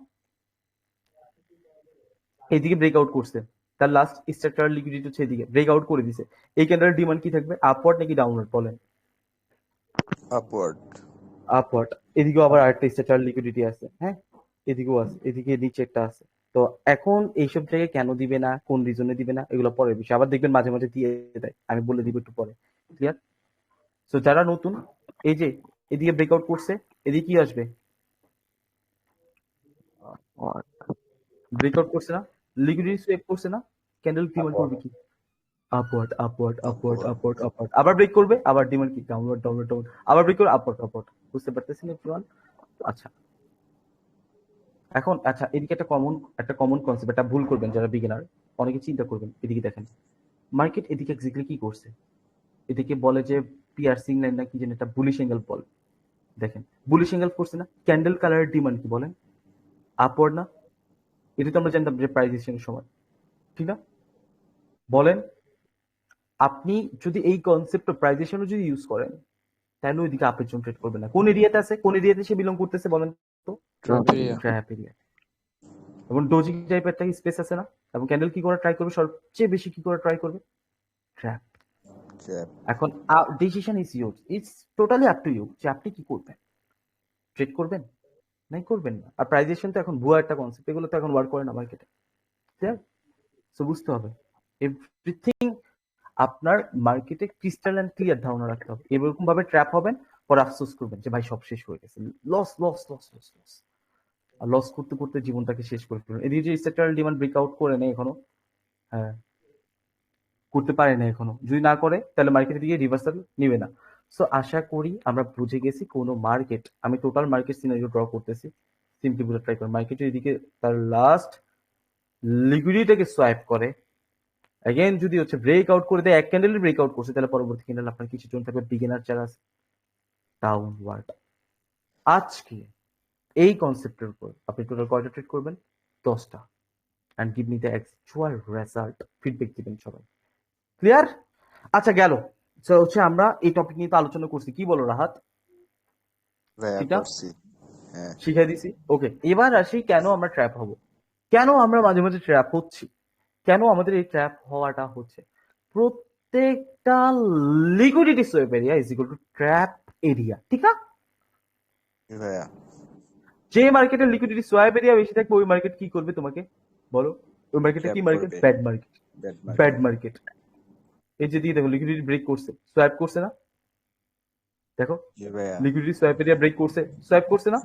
এইদিকে ব্রেকআউট করছে, তার লাস্ট স্ট্রাকচারাল লিকুইডিটি হচ্ছে এদিকে ব্রেকআউট করে দিছে, এই ক্যান্ডেলের ডিমান্ড কি থাকবে? আপওয়ার্ড নাকি ডাউনওয়ার্ড বলেন? Upward upward. এদিকেও আবার আরেকটা স্ট্রাকচারাল লিকুইডিটি আছে, হ্যাঁ এদিকেও আছে, এদিকে নিচে একটা আছে। তো এখন এইসব জায়গায় কেন দিবে না, কোন রিজনে দিবে না, এগুলো পরের বিষয়। আবার দেখবেন মাঝে মাঝে দিয়ে দেয়, আমি বলে দিব একটু পরে। ক্লিয়ার? সো যারা নতুন, এই যে এদিকে ব্রেকআউট করছে, এদিকে কি আসবে? ব্রেকআউট করছে না, লিকুইডিটি সোয়াপ করছে না, ক্যান্ডেল ডিমান্ড করবে কি? আপওয়ার্ড। আবার ব্রেক করবে, আবার ডিমান্ড কি? ডাউনওয়ার্ড। আবার ব্রেক করবে, আপওয়ার্ড। বুঝতে পারতেছেন এভরিওয়ান? আচ্ছা, এখন আচ্ছা, এদিকে একটা কমন কনসেপ্ট, এটা ভুল করবেন যারা বিগিনার, অনেকে চিন্তা করবেন। এদিকে দেখেন, মার্কেট এদিকে এক্স্যাক্টলি কি করছে? এদিকে বলে যে পিয়ার্সিং লাইন না কি যেন, একটা বুলিশ অ্যাঙ্গেল বলে। দেখেন, বুলিশ অ্যাঙ্গেল করছে না, ক্যান্ডেল কালারের ডিমান্ড কি বলেন? আপওয়ার্ড না? এটা তো আমরা জানতাম যে প্রাইস এর সময়, ঠিক না? বলেন আপনি যদি এই কনসেপ্ট প্রাইজেশনও যদি ইউজ করেন তাহলে ওইদিকে আপের জন্য ট্রেড করবেন না। কোন এরিয়াতে আছে, কোন এরিয়াতে সে বিলং করতেছে বলেন তো? Trap area. Trap area. এবং ডোজি টাইপের একটা স্পেস আছে না, এবং ক্যান্ডেল কি করে ট্রাই করবে, সবচেয়ে বেশি কি করে ট্রাই করবে? ট্র্যাপ। Trap. এখন decision is your, it's totally up to you যে আপনি কি করবেন, ট্রেড করবেন নাই করবেন না। আর প্রাইজেশন তো এখন ভুয়া একটা কনসেপ্ট, এগুলো তো এখন ওয়ার্ক করে না মার্কেটে। সো বুঝতে হবে এভরিথিং আপনার মার্কেটে ক্রিস্টাল অ্যান্ড ক্লিয়ার ধারণা রাখতে হবে। এরকম ভাবে ট্র্যাপ হবেন, পরে আফসোস করবেন যে ভাই সব শেষ হয়ে গেছে, loss loss loss loss loss. আর লস করতে করতে জীবনটাকে শেষ করে ফেলবেন। এদিকে যে স্ট্রাকচারাল ডিমান্ড ব্রেকআউট করে নেই এখনো, হ্যাঁ করতে পারে না এখনো, যদি না করে তাহলে মার্কেটের দিকে রিভার্সাল নিবে না। সো আশা করি আমরা বুঝে গেছি কোনো মার্কেট, আমি টোটাল মার্কেট সিনারিও ড্র করতেছি, সিম্পলি বুঝে ট্রাই করি। মার্কেটের এদিকে তার লাস্ট লিকুইডিটিকে সোয়াইপ করে, অ্যাগেন যদি হচ্ছে ব্রেক আউট করে দেয়, এক ক্যান্ডেলের ব্রেক আউট করছে, তাহলে পরবর্তী ক্যান্ডেল আপনার কিছু জন থাকবে বিগিনার যারা আছে ডাউনওয়ার্ড। আজকে এই কনসেপ্টের উপর আপনি টোটাল কয়টা ট্রেড করবেন? 10টা। And give me the actual result, feedback দিবেন সবাই। ক্লিয়ার? আচ্ছা গেল। সো হচ্ছে আমরা এই টপিক নিয়ে তো আলোচনা করছি, কি বলো রাহাত? ভাইয়া ঠিক না? করছি। হ্যাঁ। শিখাই দিছি। ওকে, এবার আসি কেন আমরা ট্র্যাপ হব, কেন আমরা মাঝে মাঝে ট্র্যাপ হচ্ছি, কেন আমাদের এই ট্র্যাপ হওয়াটা হচ্ছে। প্রত্যেকটা liquidity সোয়েপ area is equal to trap area, ঠিক না? ভাইয়া যে মার্কেটের লিকুইডিটি সোয়াইপ এরিয়া বেশি থাকবে ওই মার্কেট কি করবে তোমাকে বলো? ওই মার্কেটে Trap কি মার্কেট? করবে। Bad market. Bad bad market. এই যে দিয়ে দেখো লিকুইডিটি ব্রেক করছে, সোয়াইপ করছে না? দেখো জি ভাইয়া লিকুইডিটি সোয়াইপ এরিয়া ব্রেক করছে, সোয়াইপ করছে না?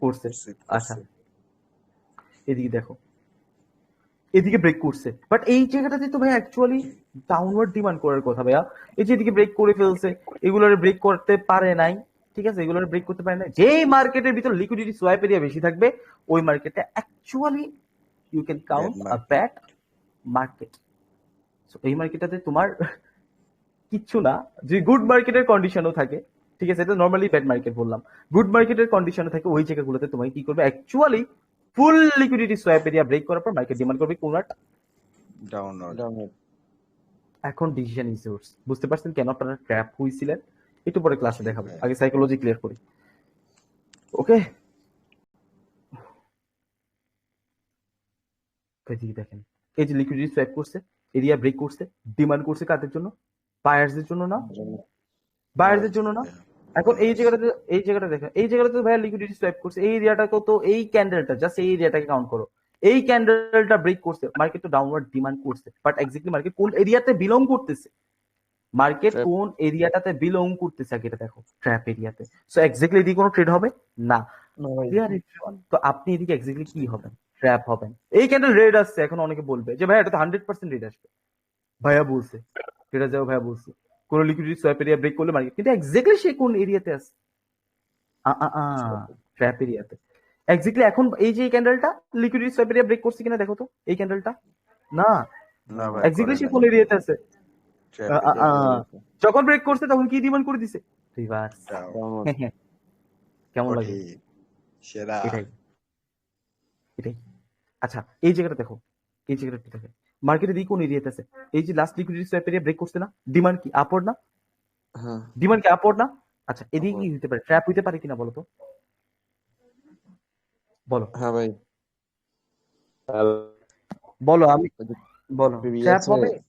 করছে। সুইপ আচ্ছা করছে। এদিকে দেখো, এদিকে ব্রেক করছে, বাট এই জায়গাটাতে তো ভাই অ্যাকচুয়ালি ডাউনওয়ার্ড ডিমান্ড করার কথা ভাইয়া। এই যে এদিকে ব্রেক করে ফেলছে, এগুলোর ব্রেক করতে পারে নাই, ঠিক আছে, এগুলোর ব্রেক করতে পারে নাই। যেই মার্কেটের ভিতর লিকুইডিটি সোয়াইপ এরিয়া বেশি থাকবে ওই মার্কেটে actually you can count a market. Bad market. এই মার্কেটটাতে তোমার কিচ্ছু না, যে গুড মার্কেটের কন্ডিশনও থাকে, ঠিক আছে, এটা নর্মালি ব্যাড মার্কেট বললাম, গুড মার্কেটের কন্ডিশনে থাকে ওই জায়গাগুলোতে তোমাকে কি করবে, actually full liquidity swipe area break করার পর মার্কেট ডিমান্ড করবে কোন একটা। ডাউনওয়ার্ড। এখন ডিসিশন ইজ ইয়োর্স। বুঝতে পারছেন কেন আপনারা ট্র্যাপ হইছিলেন? একটু পরে ক্লাসে দেখাবো, আগে সাইকোলজি ক্লিয়ার করি। ওকে, এদিকে দেখেন, এই যে লিকুইডিটি সোয়াইপ করছে, এরিয়া ব্রেক করছে, ডিমান্ড করছে কাদের জন্য? বায়ার্সদের জন্য না? বায়ার্সদের জন্য না? এখন এই জায়গাটা দেখেন, এই জায়গাটাতে ভাইয়া লিকুইডিটি সোয়াইপ করছে, এই এরিয়াটাকে তো, এই ক্যান্ডেলটা জাস্ট এই এরিয়াটাকে কাউন্ট করো, এই ক্যান্ডেলটা ব্রেক করছে, মার্কেট তো ডাউনওয়ার্ড ডিমান্ড করছে, বাট এক্স্যাক্টলি মার্কেট কোন এরিয়াতে বিলং করতেছে, মার্কেট Trap. কোন এরিয়াটাতে বিলং করতেছে আগে এটা দেখো, ট্র্যাপ এরিয়াতে। সো এক্স্যাক্টলি এদিকে কোনো ট্রেড হবে না। ক্লিয়ার? তো আপনি এদিকে এক্স্যাক্টলি কি হবেন? ট্র্যাপ হবেন। এই ক্যান্ডেল রেড আসছে, এখন অনেকে বলবে যে ভাই এটা তো 100% রেড আসবে, ভাইয়া বলছে ট্রেডার যাও, ভাইয়া বলছে কোন লিকুইডিটি সোয়াইপ এরিয়া ব্রেক করলে মার্কেট, কিন্তু এক্স্যাক্টলি সে কোন এরিয়াতে আছে? ট্র্যাপ এরিয়াতে। এক্স্যাক্টলি এখন এই যে এই ক্যান্ডেলটা লিকুইডিটি সোয়াইপ এরিয়া ব্রেক করছে কিনা দেখো তো, এই ক্যান্ডেলটা না, না ভাই এক্স্যাক্টলি সে কোন এরিয়াতে আছে? যখন ব্রেক করছে তখন কি ডিমান্ড করে দিছে? রিভার্স। কেমন লাগে? সেরা। এটাই এটাই। আচ্ছা এই জায়গাটা দেখো, এই জায়গাটা একটু দেখেন, মার্কেটের দিকে কোন এরিয়াতে আছে? এই যে last liquidity swipe area break করছে না, ডিমান্ড কি আপওয়ার্ড না? হ্যাঁ ডিমান্ড কি আপওয়ার্ড না? আচ্ছা এদিকে কি হতে পারে, ট্র্যাপ হইতে পারে কিনা বলো তো, বলো হ্যাঁ ভাই বলো, আমি বলো, Previous ট্র্যাপ হবে এ-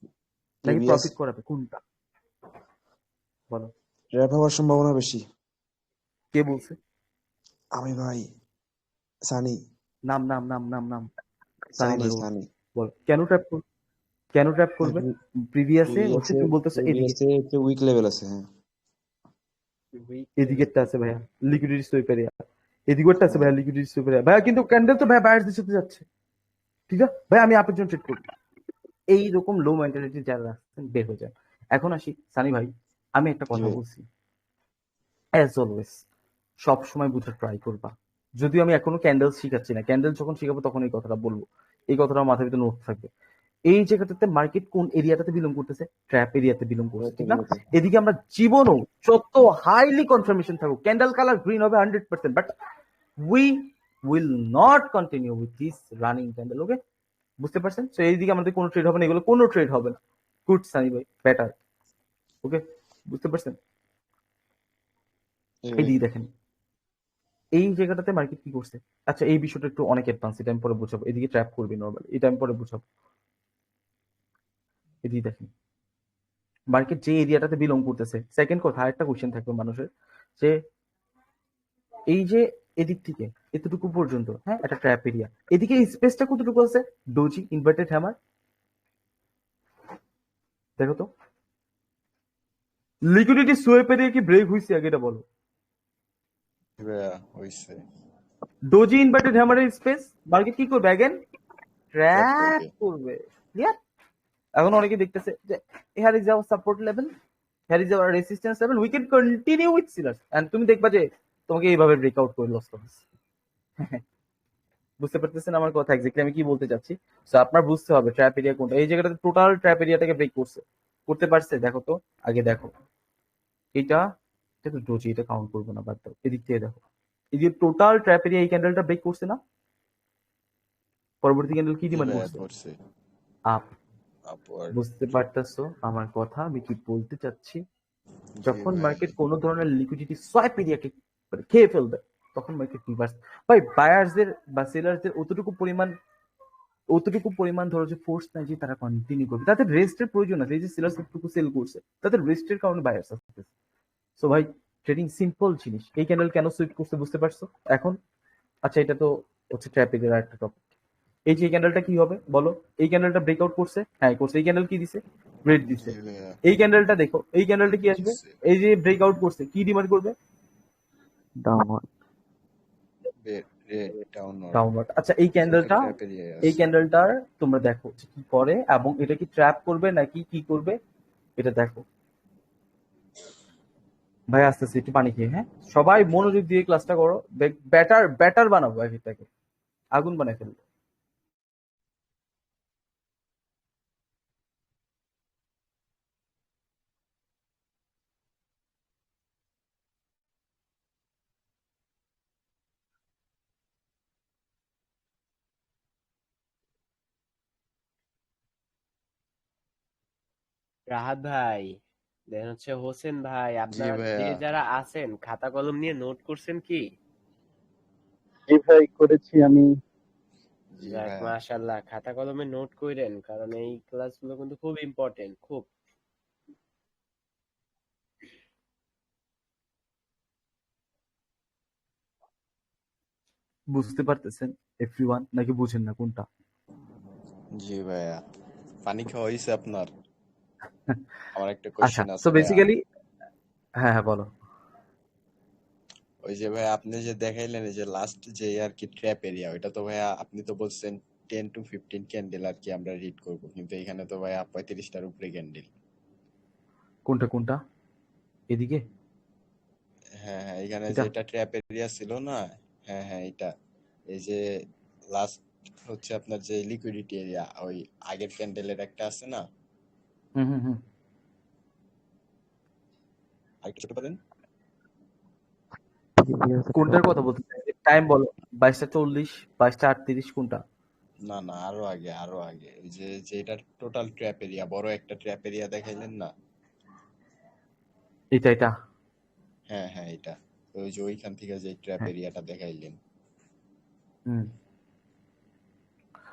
নাকি previous- প্রফিট করাবে, কোনটা বলো? ট্র্যাপ হওয়ার সম্ভাবনা বেশি। কে বলছে? আমি ভাই সানি নাম নাম নাম নাম নাম সানি ভাই বলো। সানি বলো কেন ট্র্যাপ করবে, কেন ট্র্যাপ করবে? প্রিভিয়াসে হচ্ছে তুমি বলতেছো এদিকে, প্রিভিয়াসে উইক লেভেল আছে। হ্যাঁ এদিকেরটা আছে ভাইয়া লিকুইডিটি সোয়াইপ এরিয়া, এদিকেরটা আছে ভাইয়া লিকুইডিটি সোয়াইপ এরিয়া ভাইয়া, কিন্তু ক্যান্ডেল তো ভাইয়া বায়ার্সদের সাথে যাচ্ছে, ঠিক আছে ভাই, আমি আপের জন্য ট্রেড করব। এইরকম লো মেন্টালিটি যারা রাখছেন বের হয়ে যায়। এখন আসি সানি ভাই, আমি একটা কথা জি। বলছি, অ্যাজ অলওয়েজ সব সময় বুঝে ট্রাই করবা। যদিও আমি এখনো ক্যান্ডেল শিখাচ্ছি না, ক্যান্ডেল যখন শিখাবো তখন এই কথাটা বলবো, এই কথাটা মাথার ভিতরে নোট থাকবে। এই জায়গাটাতে মার্কেট কোন এরিয়াটাতে বিলং করতেছে? ট্র্যাপ এরিয়াতে বিলং করছে, ঠিক না? এদিকে আমরা জীবনও যত হাইলি কনফার্মেশন থাকুক, ক্যান্ডেল কালার গ্রিন হবে 100%, but we will not continue with this running candle. Okay, বুঝতে পারছেন? তো এইদিকে আমাদের কোনো ট্রেড হবে না, এগুলো কোনো ট্রেড হবে না। গুড সানি ভাই, বেটার। ওকে, বুঝতে পারছেন? জি এই ভাই। দিকে দেখেন, এই জায়গাটাতে মার্কেট কি করছে। আচ্ছা, এই বিষয়টা একটু অনেক অ্যাডভান্স, এটা আমি পরে বুঝাবো। এদিকে ট্র্যাপ করবি নর্মাল, এটা আমি পরে বুঝাবো। এদিকে দেখেন, মার্কেট যে এরিয়াটাতে বিলং করতেছে, সেকেন্ড কথা আরেকটা কোশ্চেন থাকবে মানুষের, যে এই যে এদিক থেকে এতটুকু পর্যন্ত, হ্যাঁ, একটা ট্র্যাপ এরিয়া, এদিকে স্পেসটা কতটুকু আছে? ডোজি ইনভার্টেড হ্যামার, দেখো তো, লিকুইডিটি সোয়েপ এরিয়া কি ব্রেক হইছে আগে এটা বলো। জি ভাইয়া হইছে। ডোজি ইনভার্টেড হ্যামারের স্পেস, মার্কেট কি করবে? অ্যাগেন ট্র্যাপ ট্র্যাপ করবে। করবে। ক্লিয়ার? এখন অনেকে দেখতেছে যে here is our support level, here is our resistance level, we can continue with sellers, and তুমি দেখবা যে তোমাকে এইভাবে ব্রেকআউট করে লস হবে। বুঝতে পারতেছেন আমার কথা এক্স্যাক্টলি আমি কি বলতে চাচ্ছি? সো আপনার বুঝতে হবে ট্র্যাপ এরিয়া কোনটা। এই জায়গাটাতে টোটাল ট্র্যাপ এরিয়াটাকে ব্রেক করছে, করতে পারছে? দেখো তো, আগে দেখো, এটা এটা তো ডোজি, এটা কাউন্ট করবো না, বাদ দাও। এদিক থেকে দেখো, এই যে টোটাল ট্র্যাপ এরিয়া এই ক্যান্ডেলটা ব্রেক করছে না? পরবর্তী ক্যান্ডেল কি জি ডিমান্ড ভাইয়া করছে? ধরছে। আপ। আপওয়ার্ড। বুঝতে পারতেছো আমার কথা আমি কি বলতে চাচ্ছি? জি যখন ভাইয়া। মার্কেট কোনো ধরনের লিকুইডিটি সোয়াপ এরিয়াকে খেয়ে ফেলবে, তখন মার্কেট রিভার্স। ভাই বায়ার্সদের বা সেলারদের অতটুকু পরিমাণ ধরো যে ফোর্স নাই যে তারা কন্টিনিউ করবে, তাদের রেস্টের প্রয়োজন আছে। এই যে সেলার্স এতটুকু সেল করছে, তাদের রেস্টের কারণে বায়ার্স আসতেছে। সো ভাই, ট্রেডিং সিম্পল জিনিস। এই ক্যান্ডেল কেন সুইপ করছে বুঝতে পারছো এখন? আচ্ছা, এটা তো হচ্ছে ট্র্যাপ এরিয়ার একটা টপিক। এই যে ক্যান্ডেলটা কি হবে বলো? এই ক্যান্ডেলটা ব্রেকআউট করছে, হ্যাঁ করছে। এই ক্যান্ডেল কি দিছে? রেড দিছে। জি ভাইয়া এই ক্যান্ডেলটা দেখো, এই ক্যান্ডেলটা কি আসবে? দিচ্ছে। এই যে ব্রেকআউট করছে, কি ডিমান্ড করবে? ডাউনওয়ার্ড। Red downward. ডাউনওয়ার্ড। আচ্ছা, এই তো ক্যান্ডেলটা, ট্র্যাপ এরিয়ায় এই আছে। ক্যান্ডেলটার তোমরা দেখো যে কি করে, এবং এটা কি ট্র্যাপ করবে নাকি কি করবে, এটা দেখো। ভাই আস্তে আস্তে একটু পানি খেয়ে, হ্যাঁ, সবাই মনোযোগ দিয়ে ক্লাসটা করো। ব্যাটার ব্যাটার বানাবো এটাকে, আগুন বানাই ফেলবো। রাহাত ভাই, দেন হচ্ছে হোসেন ভাই, জি আপনারা যে ভাইয়া। যারা আছেন খাতা কলম নিয়ে নোট করছেন কি? জি ভাই, করেছি আমি। জি যাক ভাইয়া। মাশাআল্লাহ, খাতা কলমে নোট কইরেন, কারণ এই ক্লাসগুলো কিন্তু খুব ইম্পর্টেন্ট, খুব। বুঝতে পারতেছেন এভরিওয়ান, নাকি বুঝেন না কোনটা? জি ভাইয়া। পানি খাওয়া হয়েছে আপনার? আমার একটা আচ্ছা, কোশ্চেন সো আছে ভাইয়া। বেসিক্যালি, হ্যাঁ হ্যাঁ বলো। ওই যে ভাই আপনি যে দেখাইলেন এই যে লাস্ট যে আর কি ট্র্যাপ এরিয়া, ওইটা তো ভাইয়া আপনি তো বলছেন 10 to 15 ক্যান্ডেল আর কি আমরা রিড করব, কিন্তু এখানে তো ভাইয়া 35টার উপরে ক্যান্ডেল। কোনটা কোনটা? এদিকে? হ্যাঁ হ্যাঁ, এখানে এটা? যে এটা ট্র্যাপ এরিয়া ছিল না? হ্যাঁ হ্যাঁ, এটা এই যে লাস্ট হচ্ছে আপনার যে লিকুইডিটি এরিয়া, ওই আগের ক্যান্ডেলের একটা আছে না? হুম হুম হুম। আরেকটু ছোট পারেন? কোনটার কথা বলতে চাই? টাইম বলো। 22:40, 22:38, কোনটা? না না, আরো আগে আরো আগে, ওই যে যেটা টোটাল ট্র্যাপ এরিয়া, বড় একটা ট্র্যাপ এরিয়া দেখাইলেন না? এটা এটা? হ্যাঁ হ্যাঁ, এটা। তো ওই যে ওইখান থেকে যে ট্র্যাপ হ্যাঁ। এরিয়াটা দেখাইলেন। হুম।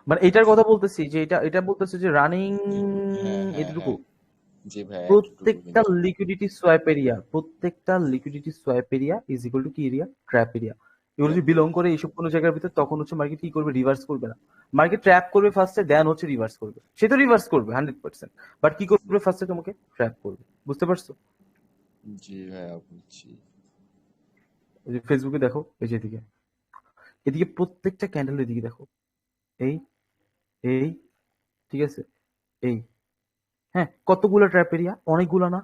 মানে এটার কথা বলতেছি, যে এটা এটা বলতেছে যে রানিং হ্যাঁ হ্যাঁ এতটুকু। হ্যাঁ। জি ভাই, এতটুকু প্রত্যেকটা কিন্তু। Liquidity swap area is equal to কি এরিয়া? Trap area. এগুলো যদি ট্র্যাপ বিলং এরিয়া। করে এইসব কোনো জায়গার ভিতর, তখন হচ্ছে মার্কেট কি করবে? রিভার্স করবে না। মার্কেট ট্র্যাপ করবে ফার্স্টে, দেন হচ্ছে রিভার্স করবে। সে তো রিভার্স করবে 100%, বাট কি করবে? ফার্স্টে তোমাকে ট্র্যাপ করবে। বুঝতে পারছো? জি ভাইয়া বুঝছি। এই যে ফেসবুকে দেখো, এই যে এদিকে, এদিকে প্রত্যেকটা ক্যান্ডেল এদিকে দেখো, এই এই, ঠিক আছে, এই, হ্যাঁ, কতগুলো ট্র্যাপ এরিয়া? অনেকগুলো না?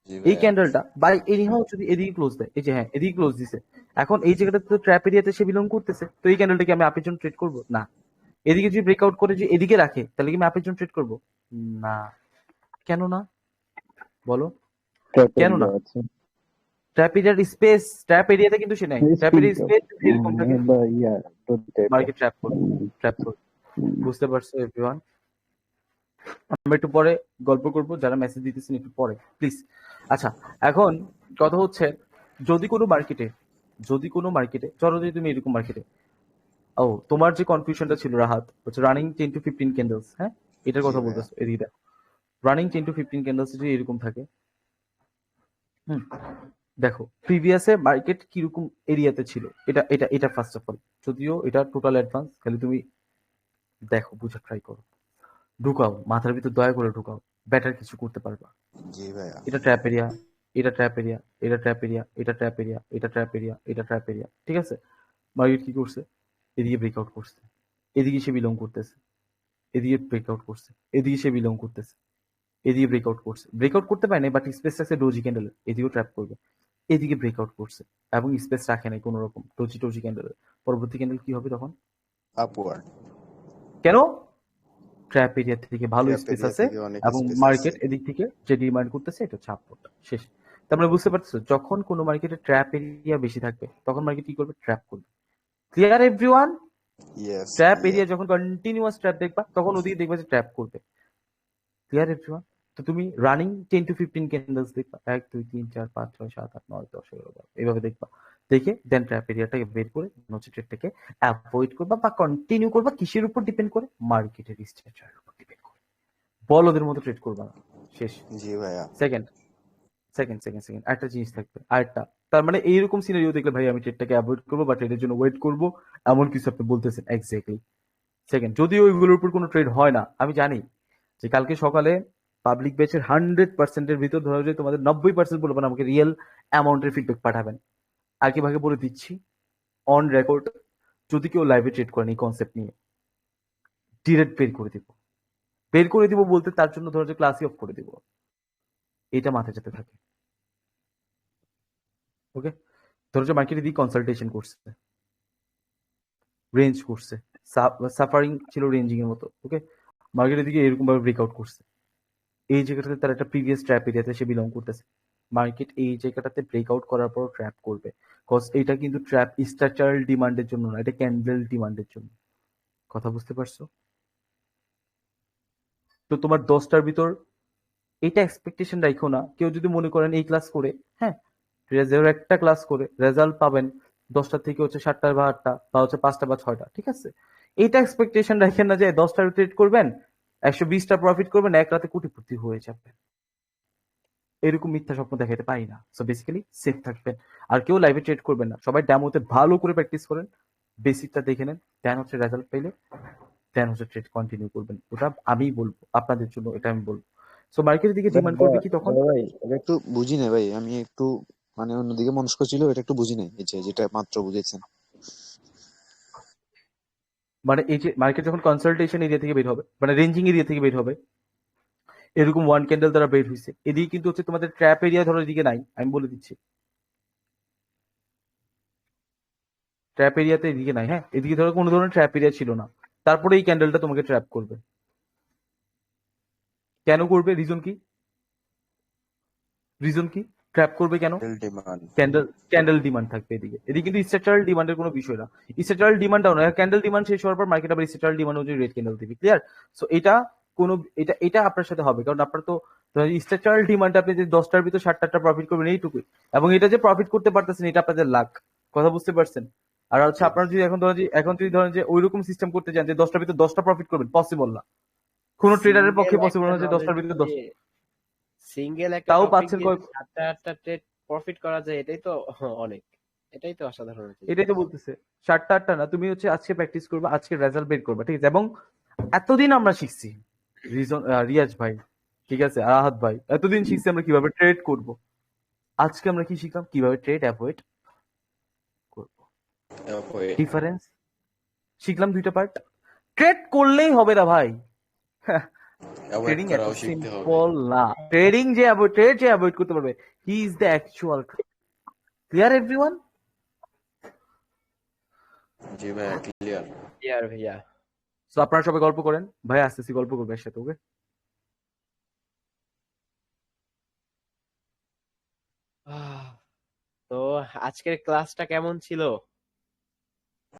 জি এই ভাইয়া। ক্যান্ডেলটা বাই এনিহাউ যদি এদিকে ক্লোজ দেয়, এই যে হ্যাঁ এদিকে ক্লোজ দিছে, এখন এই জায়গাটা তো ট্র্যাপ এরিয়াতে সে বিলং করতেছে, তো এই ক্যান্ডেলটাকে আমি আপের জন্য ট্রেড করবো না। এদিকে যদি ব্রেকআউট করে যে এদিকে রাখে, তাহলে কি আমি আপের জন্য ট্রেড করবো? না। কেন না বলো? ট্র্যাপ কেন না? এরিয়া আছে। ট্র্যাপ এরিয়াতে কিন্তু সে নাই। ট্র্যাপ স্পিন এরিয়া স্পেস এরকম থাকে, বা ইয়া রোটেট। মার্কেট ট্র্যাপ করবে, ট্র্যাপ করবে। বুঝতে পারছো এভরিওয়ান? আমরা একটু পরে গল্প করব, যারা মেসেজ দিতেছেন একটু পরে প্লিজ। আচ্ছা, এখন কথা হচ্ছে, যদি কোনো মার্কেটে ধরো যে তুমি এরকম মার্কেটে, ও তোমার যে কনফিউশনটা ছিল রাহাত, হচ্ছে রানিং 10 to 15 ক্যান্ডেলস, হ্যাঁ এটার জি কথা ভাইয়া। বলতেছো, এদিকে দেখো, রানিং 10 to 15 ক্যান্ডেলস যদি এরকম থাকে, হুম, দেখো প্রিভিয়াসে মার্কেট কিরকম এরিয়াতে ছিল, এটা ফার্স্ট অফ অল, যদিও এটা টোটাল অ্যাডভান্স, খালি তুমি দেখো, বুঝে ট্রাই করো, ঢুকাও, মাথার ভিতর দয়া করে ঢুকাও, বেটার কিছু করতে পারবা। জি ভাইয়া। এটা ট্র্যাপ এরিয়া, এটা ট্র্যাপ এরিয়া, এটা ট্র্যাপ এরিয়া, এটা ট্র্যাপ এরিয়া, এটা ট্র্যাপ এরিয়া, এটা ট্র্যাপ এরিয়া, ঠিক আছে। মার্কেট কি করছে, এদিকে ব্রেকআউট করছে, এদিকে সে বিলং করতেছে, এদিকে ব্রেকআউট করছে, এদিকে সে বিলং করতেছে, এদিকে ব্রেকআউট করছে, ব্রেকআউট করতে পারে নাই, বাট স্পেস আছে ডোজি ক্যান্ডেলের, এদিকেও ট্র্যাপ করবে, এদিকে ব্রেকআউট করছে এবং স্পেস রাখে নাই কোনো রকম ডোজি ক্যান্ডেলের, পরবর্তী ক্যান্ডেল কি হবে তখন, আপওয়ার্ড। কেন, ট্র্যাপ এরিয়া থেকে ভালো ট্র্যাপ স্পেস এরিয়া আছে থেকে অনেক এবং স্পেস আছে। মার্কেট এদিক থেকে যে ডিমান্ড করতেছে এটা হচ্ছে আপওয়ার্ড, শেষ। তারপরে বুঝতে পারছো, যখন কোনো মার্কেটে ট্র্যাপ এরিয়া বেশি থাকবে তখন মার্কেট কি করবে, ট্র্যাপ করবে। Clear everyone? Yes trap clear. Area যখন কন্টিনিউয়াস ট্র্যাপ দেখবা তখন ওদিকে দেখবা যে ট্র্যাপ করবে। Clear everyone? তো তুমি রানিং 10 to 15 ক্যান্ডেলস দেখবা, 1 2 3 4 5 6 7 8 9 10 11 12 এইভাবে দেখবা, দেখে দেন ট্র্যাপ এরিয়াটাকে বের করে হচ্ছে ট্রেডটাকে অ্যাভয়েড করবা বা কন্টিনিউ করবা। কিসের উপর ডিপেন্ড করে, মার্কেটের স্ট্রাকচারের উপর ডিপেন্ড করে। বলদের মতো ট্রেড করবা না, শেষ। জি ভাইয়া। সেকেন্ড সেকেন্ড সেকেন্ড সেকেন্ড একটা জিনিস থাকবে, আরেকটা, তার মানে এইরকম সিনারিও দেখলে ভাই আমি ট্রেডটাকে অ্যাভয়েড করবো বা ট্রেডের জন্য ওয়েট করবো, এমন কিছু আপনি বলতেছেন এক্স্যাক্টলি। সেকেন্ড, যদিও ওইগুলোর উপর কোনো ট্রেড হয় না, আমি জানি যে কালকে সকালে পাবলিক ব্যাচের 100%-এর ভিতর ধরো যে তোমাদের 90% বলবেন আমাকে রিয়েল অ্যামাউন্টের ফিডব্যাক পাঠাবেন। আগে ভাগে বলে দিচ্ছি অন রেকর্ড, যদি কেউ লাইভে ট্রেড করেন এই কনসেপ্ট নিয়ে, ডিরেক্ট বের করে দিব বলতে তার জন্য ধরো যে ক্লাসই অফ করে দিব, এটা মাথায় যেতে থাকে। ওকে, ধরো যে মার্কেটে দিয়ে কনসালটেশন করছে, রেঞ্জ করছে, সাফারিং ছিল রেঞ্জিং এর মতো, ওকে, মার্কেটের দিকে এরকম ভাবে ব্রেকআউট করছে, এই জায়গাটাতে তার একটা প্রিভিয়াস ট্র্যাপ এরিয়াতে সে বিলং করতেছে, মার্কেট এই জায়গাটাতে ব্রেকআউট করার পর ট্র্যাপ করবে, কজ এটা কিন্তু ট্র্যাপ স্ট্রাকচারাল ডিমান্ডের জন্য না, এটা ক্যান্ডেল ডিমান্ডের জন্য। কথা বুঝতে পারছো? তো তোমার 10টার ভিতর এটা এক্সপেকটেশন রাখো না, কেউ যদি মনে করেন এই ক্লাস করে, হ্যাঁ একটা ক্লাস করে রেজাল্ট পাবেন 10টা থেকে হচ্ছে 7টা বা 8টা বা হচ্ছে 5টা বা 6টা, ঠিক আছে, এটা এক্সপেকটেশন রাখেন না যে 10টার ট্রেড করবেন 120টা প্রফিট করবেন এক রাতে কোটিপতি হয়ে যাবে, এরকম মিথ্যা স্বপ্ন দেখাতে পারি না। সো বেসিক্যালি সেফ থাকবেন, আর কেউ লাইভে ট্রেড করবেন না, সবাই ডেমোতে ভালো করে প্র্যাকটিস করেন, বেসিকটা দেখে নেন, দেন হচ্ছে রেজাল্ট পেলে দেন হচ্ছে ট্রেড কন্টিনিউ করবেন, ওটা আমি বলবো আপনাদের জন্য, এটা আমি বলবো। সো মার্কেটের দিকে ডিমান্ড করবে কি তখন, ভাই এটা একটু বুঝি নাই ভাই, আমি একটু মানে অন্যদিকে মনস্ক ছিল, এটা একটু বুঝি নাই, এই যে যেটা মাত্র বুঝেছেন। মানে এই যে মার্কেট যখন কনসালটেশন এরিয়া থেকে বের হবে, মানে রেঞ্জিং এরিয়া থেকে বের হবে, এরকম ওয়ান ক্যান্ডেল দ্বারা বের হয়েছে, এদিকে কিন্তু হচ্ছে তোমাদের ট্র্যাপ এরিয়া ধরো এদিকে নাই, আমি বলে দিচ্ছি ট্র্যাপ এরিয়াতে এদিকে নাই, হ্যাঁ এদিকে ধরো কোনো ধরনের ট্র্যাপ এরিয়া ছিল না, তারপরে এই ক্যান্ডেলটা তোমাকে ট্র্যাপ করবে, কেন করবে, রিজন কি ট্র্যাপ করবে কেন, ডিমান্ড। ক্যান্ডেল ডিমান্ড থাকবে এদিকে, এদিকে কিন্তু স্ট্রাকচারাল ডিমান্ডের কোনো বিষয় না, স্ট্রাকচারাল ডিমান্ডটাও না, ক্যান্ডেল ডিমান্ড শেষ হওয়ার পর মার্কেট আবার স্ট্রাকচারাল ডিমান্ড অনুযায়ী রেড ক্যান্ডেল দিবে, ক্লিয়ার। সো এটা কোনো এটা আপনার সাথে হবে, কারণ আপনার তো স্ট্রাকচারাল ডিমান্ড, আপনি যে 10টার ভিতর 7টা প্রফিট করবেন এইটুকুই, এবং এটা যে প্রফিট করতে পারতেছেন এটা আপনাদের লাক, কথা বুঝতে পারছেন। আর হচ্ছে আপনার যদি এখন যদি ধরেন যে ওইরকম সিস্টেম করতে চান যে 10টার ভিতর 10টা প্রফিট করবেন, পসিবল না, কোনো ট্রেডারের পক্ষে পসিবল না যে 10টার ভিতর 10, সিঙ্গেল একটা তাও টপিক পাচ্ছেন দিয়ে 7টা ট্রেড প্রফিট করা যায়, এটাই তো অনেক, এটাই তো অসাধারণ। এটাই তো বলতেছে, 7টা 8টা না, তুমি হচ্ছে আজকে প্র্যাকটিস করবা, আজকে রেজাল্ট বের করবা, ঠিক আছে। এবং এতদিন আমরা শিখছি রিয়াজ ভাই, ঠিক আছে, আর আহাত ভাই, এতদিন শিখছি আমরা কিভাবে ট্রেড করব, আজকে আমরা কি শিখলাম, কিভাবে ট্রেড অ্যাভয়েড করব, ডিফারেন্স শিখলাম, দুইটা পার্ট। ট্রেড করলেই হবে না ভাই, ট্রেডিং এত সিম্পল না, ট্রেড যে অ্যাভয়েড করতে পারবে, he is the actual, clear everyone? জি ভাইয়া ক্লিয়ার ভাইয়া। সো আপনারা সবাই গল্প করেন, ভাই আসতেছি গল্প করবে একসাথে, ওকে। তো আজকের ক্লাসটা কেমন ছিল?